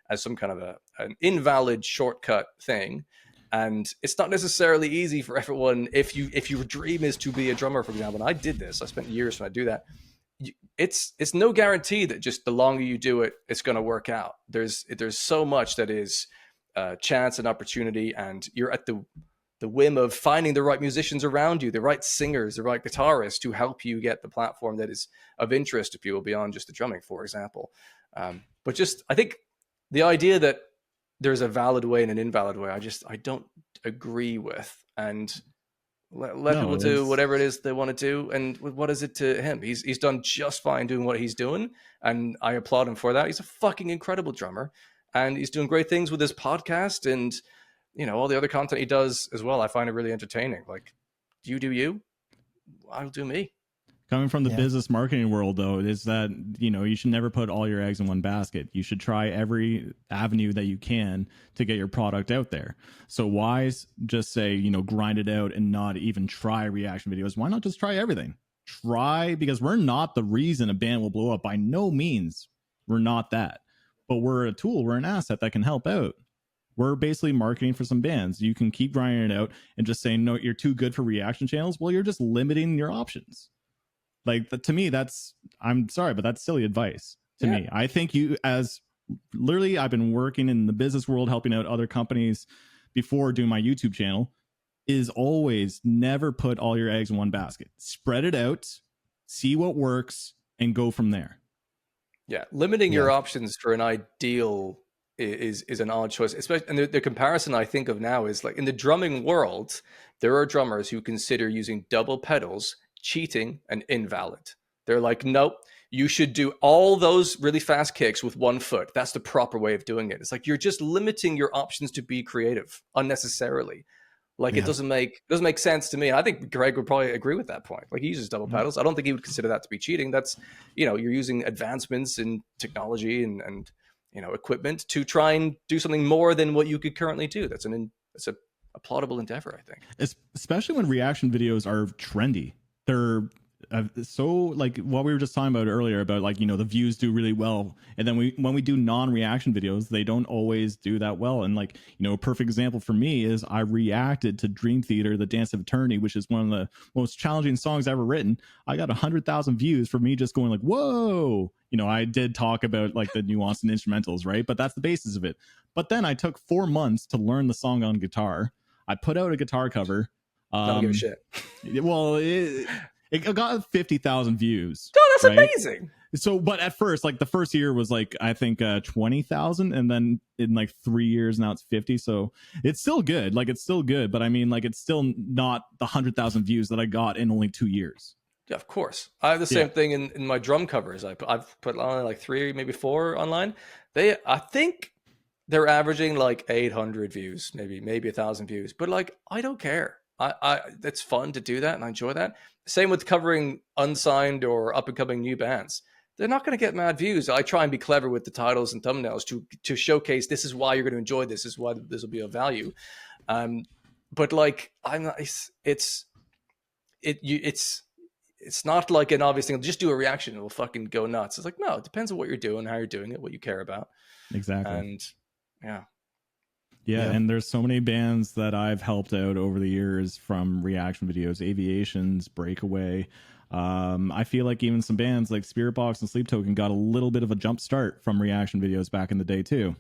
A: as some kind of an invalid shortcut thing. And it's not necessarily easy for everyone. If your dream is to be a drummer, for example, and I did this, I spent years trying to do that. It's no guarantee that just the longer you do it, it's going to work out. There's so much that is chance and opportunity, and you're at the whim of finding the right musicians around you, the right singers, the right guitarists to help you get the platform that is of interest to people beyond just the drumming, for example. But just, I think the idea that there's a valid way and an invalid way, I don't agree with. And let people do whatever it is they want to do. And what is it to him? He's done just fine doing what he's doing, and I applaud him for that. He's a fucking incredible drummer, and he's doing great things with his podcast and, you know, all the other content he does as well. I find it really entertaining. Like, you do you, I'll do me.
B: Coming from the business marketing world, though, is that, you know, you should never put all your eggs in one basket. You should try every avenue that you can to get your product out there. So why just say, you know, grind it out and not even try reaction videos? Why not just try everything? Try, because we're not the reason a band will blow up. By no means. We're not that. But we're a tool. We're an asset that can help out. We're basically marketing for some bands. You can keep grinding it out and just saying, no, you're too good for reaction channels. Well, you're just limiting your options. Like, to me, I'm sorry, but that's silly advice to me. I think literally, I've been working in the business world, helping out other companies before doing my YouTube channel, is always never put all your eggs in one basket. Spread it out, see what works, and go from there. Yeah.
A: Limiting your options for an ideal is an odd choice, especially. And the comparison I think of now is like in the drumming world, there are drummers who consider using double pedals cheating and invalid. They're like, nope, you should do all those really fast kicks with one foot. That's the proper way of doing it. It's like you're just limiting your options to be creative unnecessarily. Like it doesn't make sense to me. I think Craig would probably agree with that point. Like he uses double pedals. I don't think he would consider that to be cheating. That's, you know, you're using advancements in technology and you know, equipment to try and do something more than what you could currently do. That's a applaudable endeavor, I think.
B: Especially when reaction videos are trendy. They're so, like what we were just talking about earlier about, like, you know, the views do really well, and then when we do non-reaction videos, they don't always do that well. And like, you know, a perfect example for me is I reacted to Dream Theater, The Dance of Eternity, which is one of the most challenging songs ever written. I got 100,000 views for me just going like, whoa. You know, I did talk about like the nuance and instrumentals, right? But that's the basis of it. But then I took 4 months to learn the song on guitar. I put out a guitar cover.
A: Don't give a shit.
B: Well, it got 50,000 views.
A: Oh, that's amazing.
B: So, but at first, like the first year was like, I think 20,000. And then in like 3 years, now it's 50. So it's still good. Like it's still good. But I mean, like it's still not the 100,000 views that I got in only 2 years.
A: Yeah, of course. I have the same thing in my drum covers. I've put on like 3, maybe 4 online. I think they're averaging like 800 views, maybe 1,000 views. But like, I don't care. It's fun to do that, and I enjoy that. Same with covering unsigned or up and coming new bands. They're not going to get mad views. I try and be clever with the titles and thumbnails to showcase this is why you're going to enjoy this. This is why this will be of value. But like, I'm not. It's not like an obvious thing. Just do a reaction and it'll fucking go nuts. It's like, no, it depends on what you're doing, how you're doing it, what you care about.
B: Exactly.
A: And
B: yeah, and there's so many bands that I've helped out over the years from reaction videos, Aviations, Breakaway. I feel like even some bands like Spirit Box and Sleep Token got a little bit of a jump start from reaction videos back in the day too.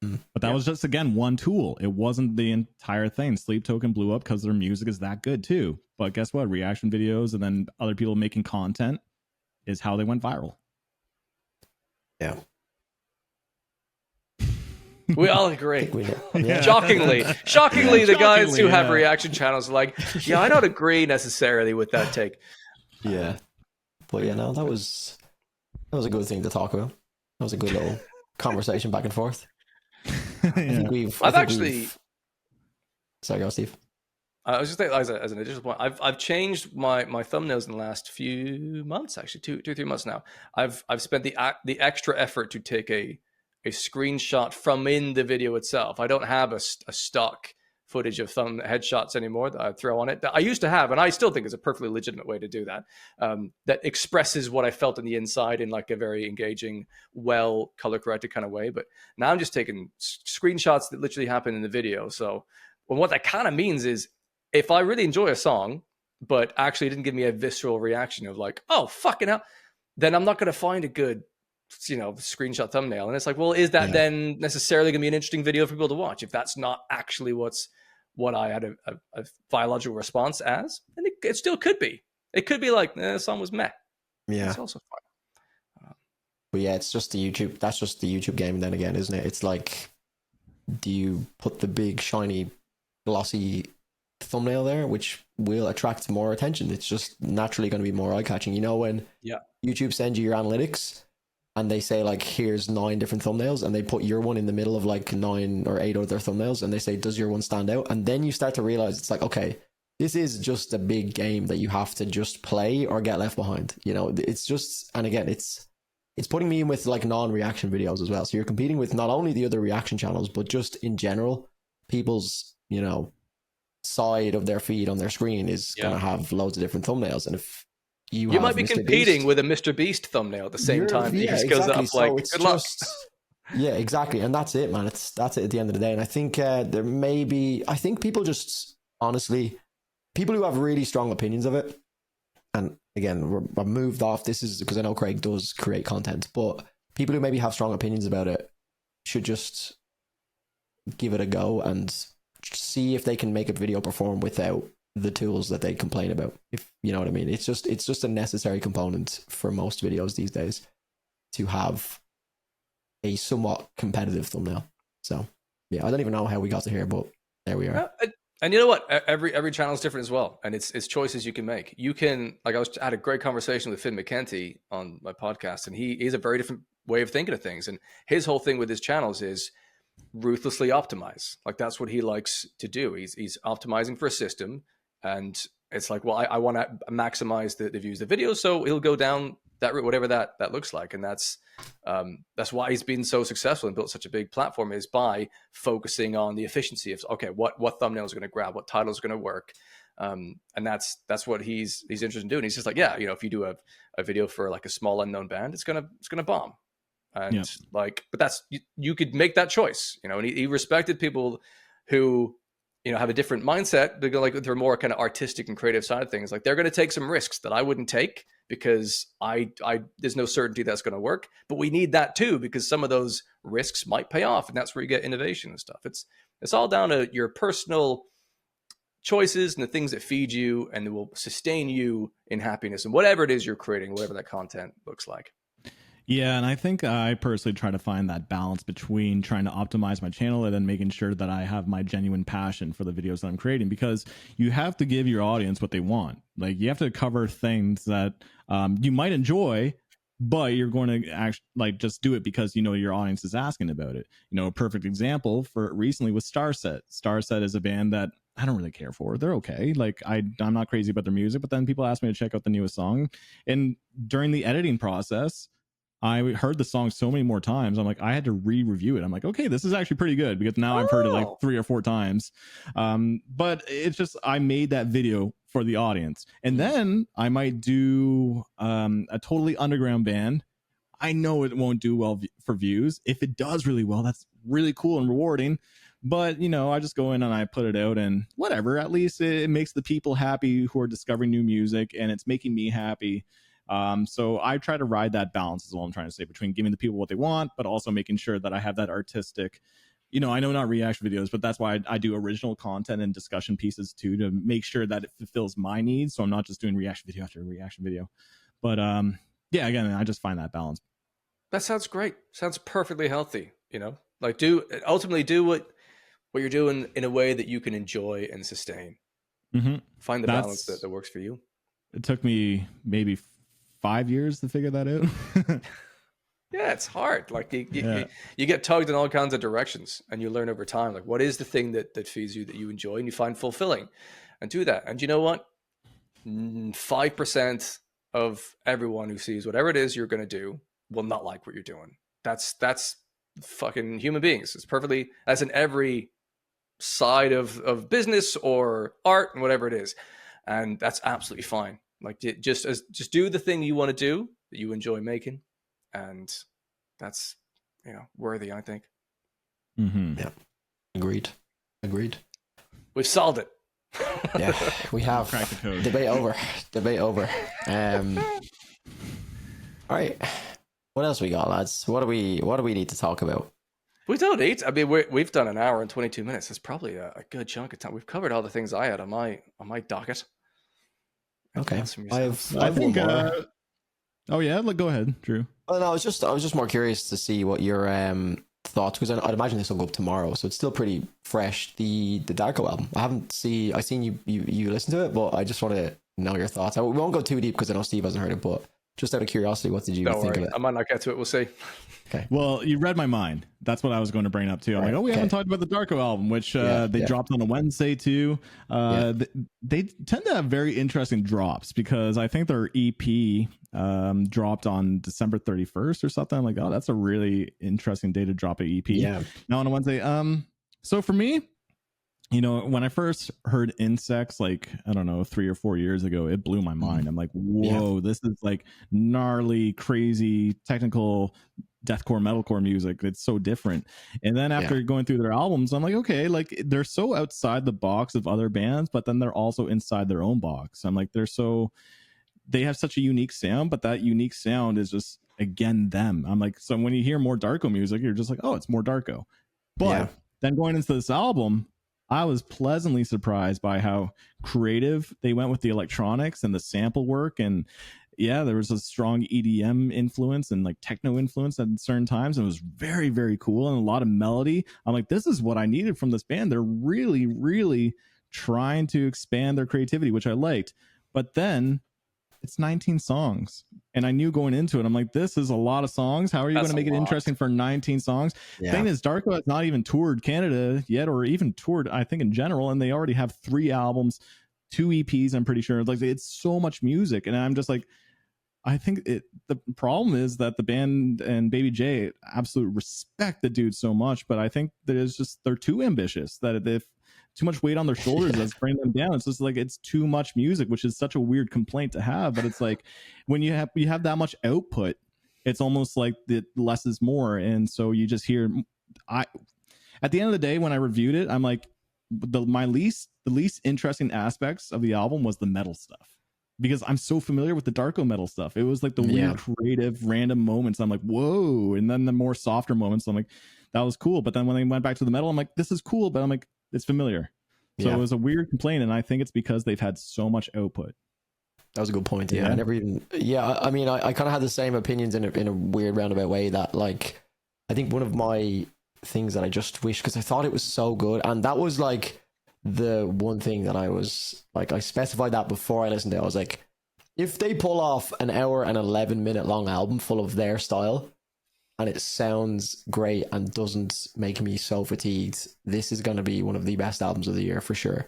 B: But that was just, again, one tool. It wasn't the entire thing. Sleep Token blew up because their music is that good too. But guess what? Reaction videos and then other people making content is how they went viral.
C: Yeah.
A: We all agree. Shockingly, the guys who have reaction channels are like, yeah, I don't agree necessarily with that take.
C: Yeah. But yeah, no, that was a good thing to talk about. That was a good little conversation back and forth. I think sorry, go Steve.
A: I was just saying, as an additional point, I've changed my thumbnails in the last few months, actually 2-3 months now. I've spent the extra effort to take a screenshot from in the video itself. I don't have a stock footage of thumb headshots anymore that I throw on it. That I used to have, and I still think is a perfectly legitimate way to do that. That expresses what I felt on the inside in like a very engaging, well color corrected kind of way. But now I'm just taking screenshots that literally happen in the video. So what that kind of means is if I really enjoy a song, but actually didn't give me a visceral reaction of like, oh, fucking hell, then I'm not going to find a good, screenshot thumbnail. And it's like, well, is that then necessarily going to be an interesting video for people to watch if that's not actually what I had a biological response as? And it still could be. It could be like, the song was meh.
C: Yeah.
A: It's also fine.
C: But yeah, it's just the YouTube. That's just the YouTube game then again, isn't it? It's like, do you put the big, shiny, glossy thumbnail there, which will attract more attention? It's just naturally going to be more eye-catching. When YouTube sends you your analytics and they say like, here's 9 different thumbnails, and they put your one in the middle of like 9 or 8 other thumbnails, and they say, does your one stand out? And then you start to realize it's like, okay, this is just a big game that you have to just play or get left behind. It's just, and again, it's putting me in with like non-reaction videos as well. So you're competing with not only the other reaction channels, but just in general, people's, side of their feed on their screen is going to have loads of different thumbnails. And if you
A: might be competing with a Mr. Beast thumbnail at the same time.
C: Yeah,
A: just goes
C: exactly.
A: up like,
C: it's
A: good luck.
C: Yeah, exactly. And that's it, man. That's it at the end of the day. And I think there may be, I think people just, honestly, people who have really strong opinions of it, and again, I've moved off, this is because I know Craig does create content, but people who maybe have strong opinions about it should just give it a go and see if they can make a video perform without the tools that they complain about, if you know what I mean. It's just a necessary component for most videos these days to have a somewhat competitive thumbnail. So yeah, I don't even know how we got to here, but there we are.
A: And you know what? Every channel is different as well, and it's choices you can make. You can, like, I had a great conversation with Finn McKenty on my podcast, and he's a very different way of thinking of things. And his whole thing with his channels is ruthlessly optimize. Like, that's what he likes to do. He's optimizing for a system, and it's like, well, I want to maximize the views of the video, so he'll go down that route, whatever that looks like. And that's why he's been so successful and built such a big platform, is by focusing on the efficiency of, okay, what thumbnail is going to grab, what title is going to work. And that's what he's interested in doing. He's just like, yeah, if you do a video for like a small unknown band, it's gonna bomb. And but that's, you could make that choice, and he respected people who, have a different mindset. They go, like, they're more kind of artistic and creative side of things. Like, they're going to take some risks that I wouldn't take, because I there's no certainty that's going to work, but we need that too, because some of those risks might pay off. And that's where you get innovation and stuff. It's all down to your personal choices and the things that feed you and that will sustain you in happiness and whatever it is you're creating, whatever that content looks like.
B: Yeah, and I think I personally try to find that balance between trying to optimize my channel and then making sure that I have my genuine passion for the videos that I'm creating, because you have to give your audience what they want. Like, you have to cover things that you might enjoy, but you're going to actually just do it because your audience is asking about it. A perfect example for recently was Starset. Starset is a band that I don't really care for. They're okay. Like, I'm not crazy about their music, but then people ask me to check out the newest song, and during the editing process, I heard the song so many more times. I'm like, I had to re-review it. I'm like, okay, this is actually pretty good, because now I've heard it like 3 or 4 times. But it's just, I made that video for the audience. And then I might do a totally underground band. I know it won't do well for views. If it does really well, that's really cool and rewarding. But, I just go in and I put it out, and whatever, at least it makes the people happy who are discovering new music, and it's making me happy. So I try to ride that balance, is all I'm trying to say, between giving the people what they want, but also making sure that I have that artistic, I know not reaction videos, but that's why I do original content and discussion pieces too, to make sure that it fulfills my needs. So I'm not just doing reaction video after reaction video. But yeah, again, I just find that balance.
A: That sounds great. Sounds perfectly healthy. Like, ultimately do what you're doing in a way that you can enjoy and sustain.
B: Mm-hmm.
A: Find the balance that works for you.
B: It took me maybe 5 years to figure that out.
A: Yeah, it's hard. Like, you get tugged in all kinds of directions, and you learn over time, like, what is the thing that feeds you, that you enjoy and you find fulfilling, and do that. And you know what? 5% of everyone who sees whatever it is you're going to do will not like what you're doing. That's fucking human beings. It's perfectly, as in every side of business or art and whatever it is, and that's absolutely fine. Like just do the thing you want to do that you enjoy making, and that's worthy, I think.
C: Yeah, agreed.
A: We've solved it.
C: Yeah, we have.
B: Crack the code.
C: Debate over. All right, what else we got, lads? What do we need to talk about?
A: We don't need. I mean, we've done an hour and 22 minutes. It's probably a good chunk of time. We've covered all the things I had on my docket.
C: Okay,
B: I think. Oh yeah, go ahead, Drew.
C: Oh no, I was just more curious to see what your thoughts, because I'd imagine this will go up tomorrow, so it's still pretty fresh. The Darko album. I seen you listen to it, but I just want to know your thoughts. We won't go too deep because I know Steve hasn't heard it, but just out of curiosity, what did you think of it?
A: I might not get to it. We'll see.
C: Okay.
B: Well, you read my mind. That's what I was going to bring up too. I'm like, we haven't talked about the Darko album, which they dropped on a Wednesday too. They tend to have very interesting drops, because I think their EP dropped on December 31st or something. I'm like, oh, that's a really interesting day to drop an EP.
C: Yeah.
B: Now on a Wednesday. So for me, when I first heard Insects, like, I don't know, 3 or 4 years ago, it blew my mind. I'm like, whoa, this is like gnarly, crazy, technical deathcore, metalcore music. It's so different. And then after going through their albums, I'm like, okay, like, they're so outside the box of other bands, but then they're also inside their own box. I'm like, they have such a unique sound, but that unique sound is just, again, them. I'm like, so when you hear more Darko music, you're just like, oh, it's more Darko. But then going into this album, I was pleasantly surprised by how creative they went with the electronics and the sample work. And there was a strong EDM influence and like techno influence at certain times. And it was very, very cool, and a lot of melody. I'm like, this is what I needed from this band. They're really, really trying to expand their creativity, which I liked. But then it's 19 songs. And I knew going into it, I'm like, this is a lot of songs. How are you going to make it interesting for 19 songs?
C: Yeah.
B: Thing is, Darko has not even toured Canada yet, or even toured, I think, in general. And they already have 3 albums, 2 EPs, I'm pretty sure. Like, it's so much music. And I'm just like, I think the problem is that the band and Baby J absolutely respect the dude so much. But I think they're too ambitious, that if too much weight on their shoulders that's bringing them down. It's just like, it's too much music, which is such a weird complaint to have. But it's like, when you have that much output, it's almost like the less is more. And so you just hear, at the end of the day, when I reviewed it, I'm like, the least interesting aspects of the album was the metal stuff, because I'm so familiar with the Darko metal stuff. It was like the weird, creative, random moments. I'm like, whoa. And then the more softer moments, I'm like, that was cool. But then when they went back to the metal, I'm like, this is cool. But I'm like, it's familiar. So it was a weird complaint, and I think it's because they've had so much output.
C: That was a good point. I never even. I mean, I kind of had the same opinions in a weird roundabout way. That, like, I think one of my things that I just wish, because I thought it was so good, and that was like the one thing that I was like, I specified that before I listened to it. I was like, if they pull off an hour and 11-minute long album full of their style, and it sounds great and doesn't make me so fatigued, this is going to be one of the best albums of the year for sure.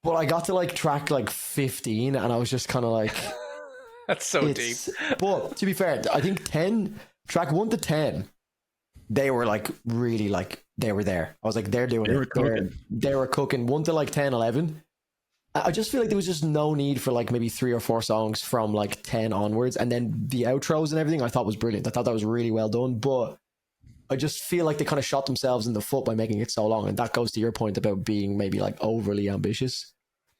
C: But I got to like track like 15, and I was just kind of like,
A: that's so deep.
C: But to be fair, I think track 1 to 10, they were like really, like, they were there. I was like, they're doing it. They were cooking. 1 to like 10, 11. I just feel like there was just no need for like maybe 3 or 4 songs from like 10 onwards. And then the outros and everything I thought was brilliant. I thought that was really well done. But I just feel like they kind of shot themselves in the foot by making it so long. And that goes to your point about being maybe like overly ambitious.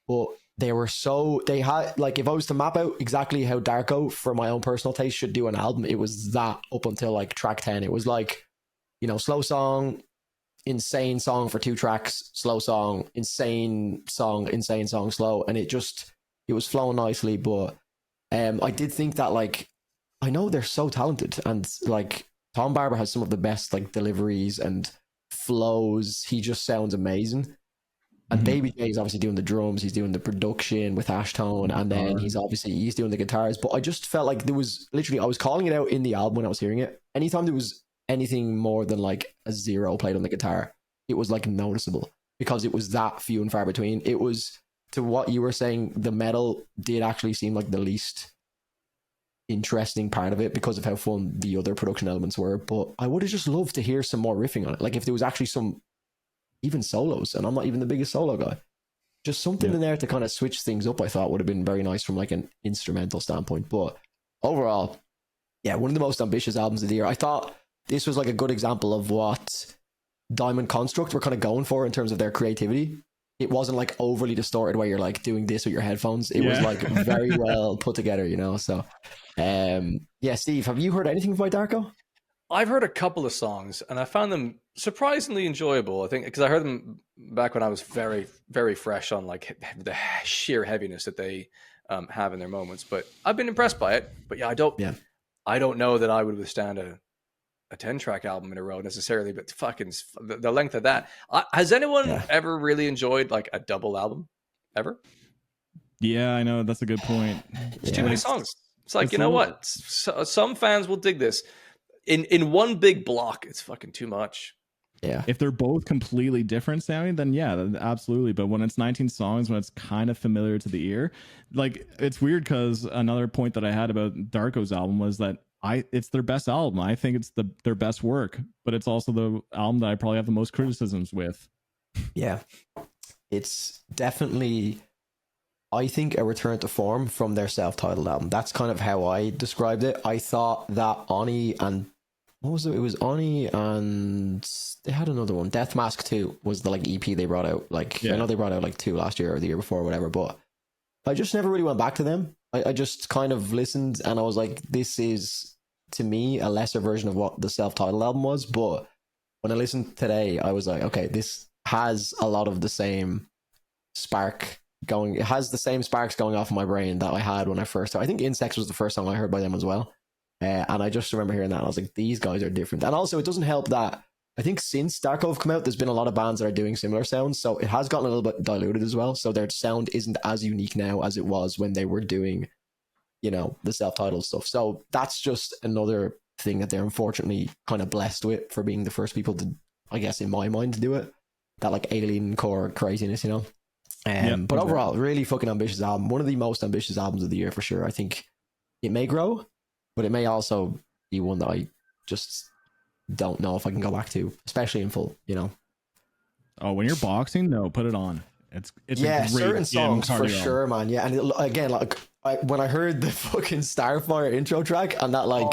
C: But they had, like, if I was to map out exactly how Darko, for my own personal taste, should do an album, it was that up until like track 10. It was like, slow song, insane song for 2 tracks, slow song, insane song, slow, and it was flowing nicely. But I did think that, like, I know they're so talented, and like Tom Barber has some of the best like deliveries and flows. He just sounds amazing. And Baby J is obviously doing the drums, he's doing the production with Ashtone, and then he's doing the guitars. But I just felt like there was literally, I was calling it out in the album when I was hearing it. Anytime there was anything more than like a 0 played on the guitar, it was like noticeable, because it was that few and far between. It was, to what you were saying, the metal did actually seem like the least interesting part of it because of how fun the other production elements were. But I would have just loved to hear some more riffing on it. Like, if there was actually some even solos, and I'm not even the biggest solo guy. Just something in there to kind of switch things up, I thought would have been very nice from like an instrumental standpoint. But overall, yeah, one of the most ambitious albums of the year. I thought this was like a good example of what Diamond Construct were kind of going for in terms of their creativity. It wasn't like overly distorted where you're like doing this with your headphones. It was like very well put together, you know? So, yeah, Steve, have you heard anything by Darko?
A: I've heard a couple of songs and I found them surprisingly enjoyable. I think because I heard them back when I was very, very fresh on like the sheer heaviness that they have in their moments. But I've been impressed by it. But yeah, I don't know that I would withstand a 10-track album in a row necessarily. But fucking the length of that. Has anyone ever really enjoyed like a double album ever?
B: Yeah, I know, that's a good point.
A: It's too many songs. It's like, you know what? Some fans will dig this. In one big block, it's fucking too much.
B: Yeah. If they're both completely different sounding, then yeah, absolutely. But when it's 19 songs, when it's kind of familiar to the ear, like it's weird because another point that I had about Darko's album was that it's their best album. I think it's their best work, but it's also the album that I probably have the most criticisms with. Yeah.
C: It's definitely, I think, a return to form from their self-titled album. That's kind of how I described it. I thought that Oni and what was it? It was Oni and they had another one. Death Mask 2 was the like EP they brought out. Like I know they brought out like 2 last year or the year before or whatever, but I just never really went back to them. I just kind of listened and I was like, this is to me a lesser version of what the self-titled album was. But when I listened today, I was like, okay, this has a lot of the same spark going. It has the same sparks going off in my brain that I had when I first heard. I think Insects was the first song I heard by them as well. And I just remember hearing that and I was like, these guys are different. And also it doesn't help that I think since Darko have come out, there's been a lot of bands that are doing similar sounds. So it has gotten a little bit diluted as well. So their sound isn't as unique now as it was when they were doing, you know, the self-titled stuff. So that's just another thing that they're unfortunately kind of blessed with for being the first people to, I guess, in my mind, to do it. That like alien core craziness, you know? But overall, really fucking ambitious album. One of the most ambitious albums of the year for sure. I think it may grow, but it may also be one that I just don't know if I can go back to, especially in full, you know?
B: Oh, when you're boxing, no, put it on. It's
C: yeah,
B: a great
C: certain songs for
B: cardio.
C: sure, man. Yeah, and again, like when I heard the fucking Starfire intro track and that like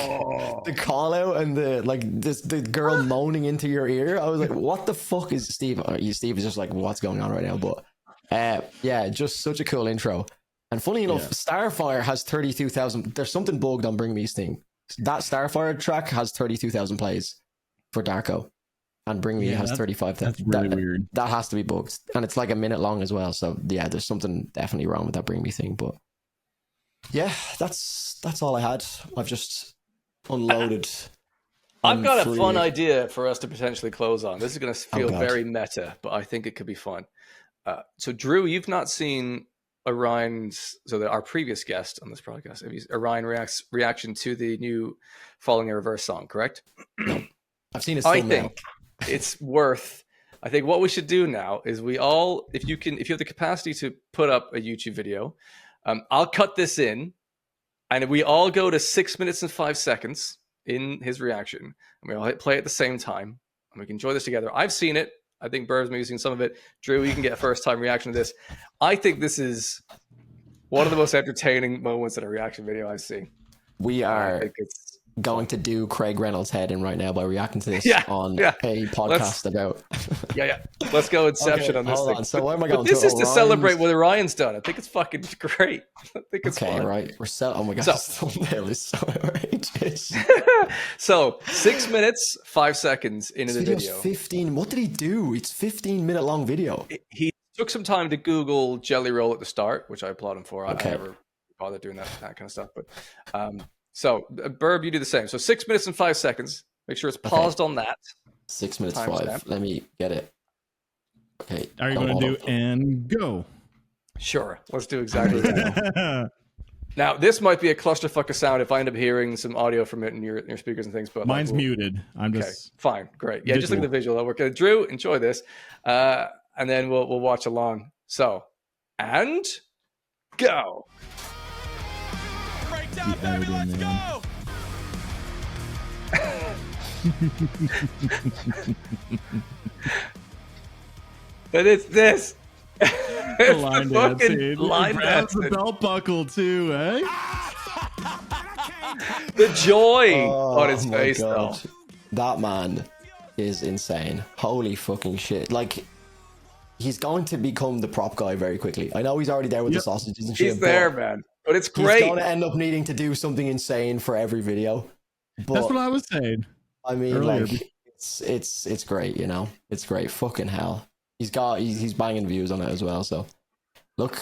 C: the call out and the like the girl moaning into your ear, I was like, what the fuck is Steve? Steve is just like, what's going on right now? But yeah, just such a cool intro. And funny enough, Starfire has 32,000. There's something bugged on Bring Me's thing. That Starfire track has 32,000 plays for Darko, and Bring Me has 35,000.
B: That's really weird.
C: That has to be bugged, and it's like a minute long as well. So yeah, there's something definitely wrong with that Bring Me thing. But yeah, that's all I had. I've just unloaded.
A: I've got a fun idea for us to potentially close on. This is going to feel very meta, but I think it could be fun. So Drew, you've not seen Orion's, our previous guest on this podcast, Orion reaction to the new Falling in Reverse song, correct?
C: No, I've seen it.
A: I think it's worth. I think what we should do now is we all, if you have the capacity to put up a YouTube video, I'll cut this in, and we all go to 6 minutes and 5 seconds in his reaction, and we all play at the same time, and we can enjoy this together. I've seen it. I think Burb's maybe seen some of it. Drew, you can get a first-time reaction to this. I think this is one of the most entertaining moments in a reaction video I've seen.
C: We are going to do Craig Reynolds' head in right now by reacting to this on a podcast about.
A: Let's go Inception on this thing.
C: On. So what am I going
A: this is to celebrate what Orion's done. I think it's fucking great. I think it's fun.
C: Right. Oh my god, this thumbnail is so outrageous.
A: So 6 minutes, 5 seconds into the video.
C: 15. What did he do? It's 15-minute long video.
A: He took some time to Google Jelly Roll at the start, which I applaud him for. I never bothered doing that kind of stuff. But so Burb, you do the same. So 6 minutes and 5 seconds. Make sure it's paused on that.
C: 6 minutes 5. Stamp. Let me get it. Okay.
B: Are you going to do and go?
A: Sure. Let's do exactly that. Now, this might be a clusterfuck of sound if I end up hearing some audio from it in your speakers and things. But
B: mine's muted. I'm just
A: fine. Great. Yeah, just look at the visual. That'll work. Drew, enjoy this, and then we'll watch along. So, and go.
E: Breakdown, baby. Let's go.
A: But it's this.
B: The
A: It's
B: line
A: the
B: dance
A: fucking
B: scene.
A: line
B: He grabs
A: dancing.
B: the belt buckle too, eh?
A: The joy
C: Oh
A: on his
C: my
A: face,
C: God.
A: though.
C: That man is insane. Holy fucking shit. Like, he's going to become the prop guy very quickly. I know he's already there with the
B: Yep.
C: sausages and shit.
A: He's there,
C: but
A: man. But it's
C: he's
A: great.
C: going to end up needing to do something insane for every video. But
B: That's what I was saying.
C: I mean,
B: earlier.
C: like, it's great, you know? It's great. Fucking hell. He's banging views on it as well, so look,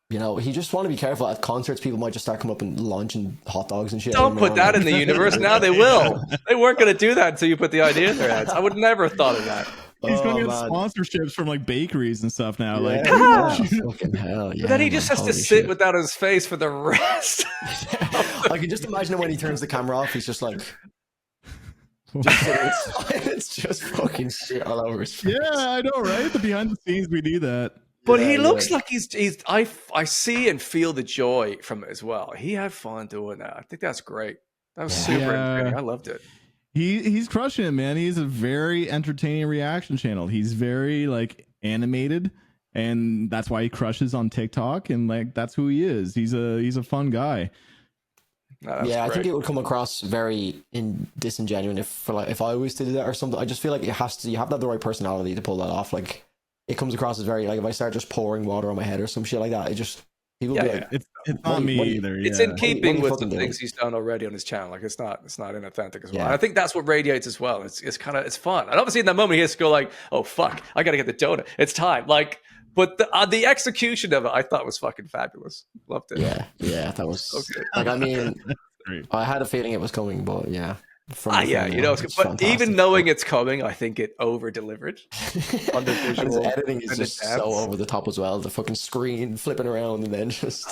C: you know, he just want to be careful at concerts. People might just start coming up and launching hot dogs and shit.
A: Don't put that in the universe. Now they will. They weren't going to do that until you put the idea in their heads. I would never have thought of that.
B: He's going to get
C: man.
B: sponsorships from like bakeries and stuff now.
C: Yeah,
B: Like,
C: yeah, fucking hell. Yeah,
A: But then he just
C: man,
A: has to
C: holy
A: sit
C: shit.
A: without his face for the rest.
C: I can just imagine when he turns the camera off, he's just like, just sitting in silence, just fucking shit all over his face.
B: yeah, I know, right? The behind the scenes, we need that.
A: But
C: Yeah,
A: he looks
C: yeah.
A: like he's I see and feel the joy from it as well. He had fun doing that. I think that's great. That was super
B: Yeah.
A: entertaining. I loved it.
B: He's crushing it, man. He's a very entertaining reaction channel. He's very like animated, and that's why he crushes on TikTok. And like that's who he is. He's a fun guy.
A: No, that's
C: Yeah, I think
A: great.
C: it would come across very disingenuous if I was to do that or something. I just feel like you have to have the right personality to pull that off. Like, it comes across as very, like, if I start just pouring water on my head or some shit like that, it just, people
A: Yeah,
C: be
A: yeah.
C: like,
B: It's
C: What
B: not
C: do you-
B: me
C: what do you-
B: either.
A: It's
B: yeah.
A: in keeping
C: you
A: with the
C: fucking doing?
A: things he's done already on his channel. Like it's not inauthentic as well.
C: Yeah.
A: And I think that's what radiates as well. It's kind of it's fun. And obviously in that moment he has to go like, oh fuck, I gotta get the donut. It's time. Like, but the execution of it I thought was fucking fabulous. Loved it.
C: yeah, that was,
A: Okay.
C: like, I mean,
B: Great.
C: I had a feeling it was coming, but yeah. From the
A: Yeah,
C: film,
A: you know,
C: it's
A: but
C: fantastic.
A: even knowing it's coming, I think it over delivered. On the
C: And his
A: visual
C: editing is
A: and the
C: just so
A: dance.
C: over the top as well. The fucking screen flipping around and then just.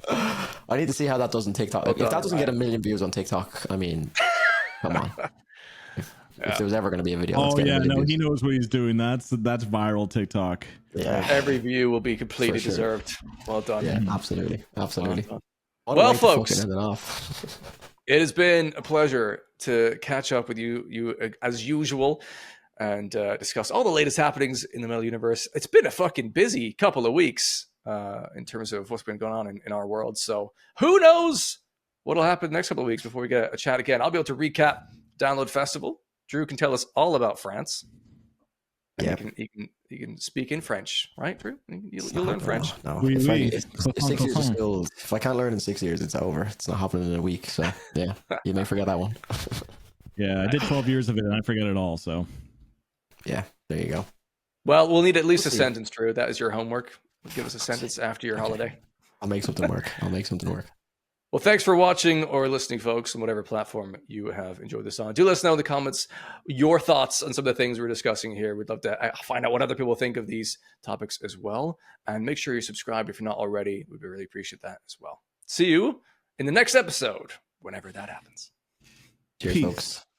C: I need to see how that does on TikTok.
A: Well
C: If that
A: done,
C: doesn't get a
A: Ryan.
C: million views on TikTok, I mean, come on. If there was ever going to be a video, that's
B: Oh
C: getting a
B: yeah,
C: million
B: no,
C: views.
B: he knows what he's doing. That's viral TikTok.
C: Yeah,
A: Every view will be completely
C: For sure.
A: deserved. Well done.
C: yeah, absolutely.
A: Well done.
C: What a
A: Well,
C: way to fucking
A: folks.
C: end it off.
A: It has been a pleasure to catch up with you as usual and discuss all the latest happenings in the metal universe. It's been a fucking busy couple of weeks in terms of what's been going on in our world. So who knows what'll happen next couple of weeks before we get a chat again. I'll be able to recap Download Festival. Drew can tell us all about France. And
C: Yeah.
A: he can speak in French, right, Drew? You'll learn French.
C: No,
B: Oui,
C: if,
B: oui.
C: it's 6 years of school, if I can't learn in 6 years, it's over. It's not happening in a week. So yeah, you may forget that one.
B: Yeah, I did 12 years of it, and I forget it all. So
C: Yeah, there you go.
A: Well, we'll need at least
C: We'll
A: a
C: see.
A: sentence, Drew. That is your homework. Give us a sentence after your holiday.
C: I'll make something work.
A: Well, thanks for watching or listening, folks, on whatever platform you have enjoyed this on. Do let us know in the comments your thoughts on some of the things we're discussing here. We'd love to find out what other people think of these topics as well. And make sure you subscribe if you're not already. We'd really appreciate that as well. See you in the next episode, whenever that happens.
C: Cheers,
B: Peace.
C: folks.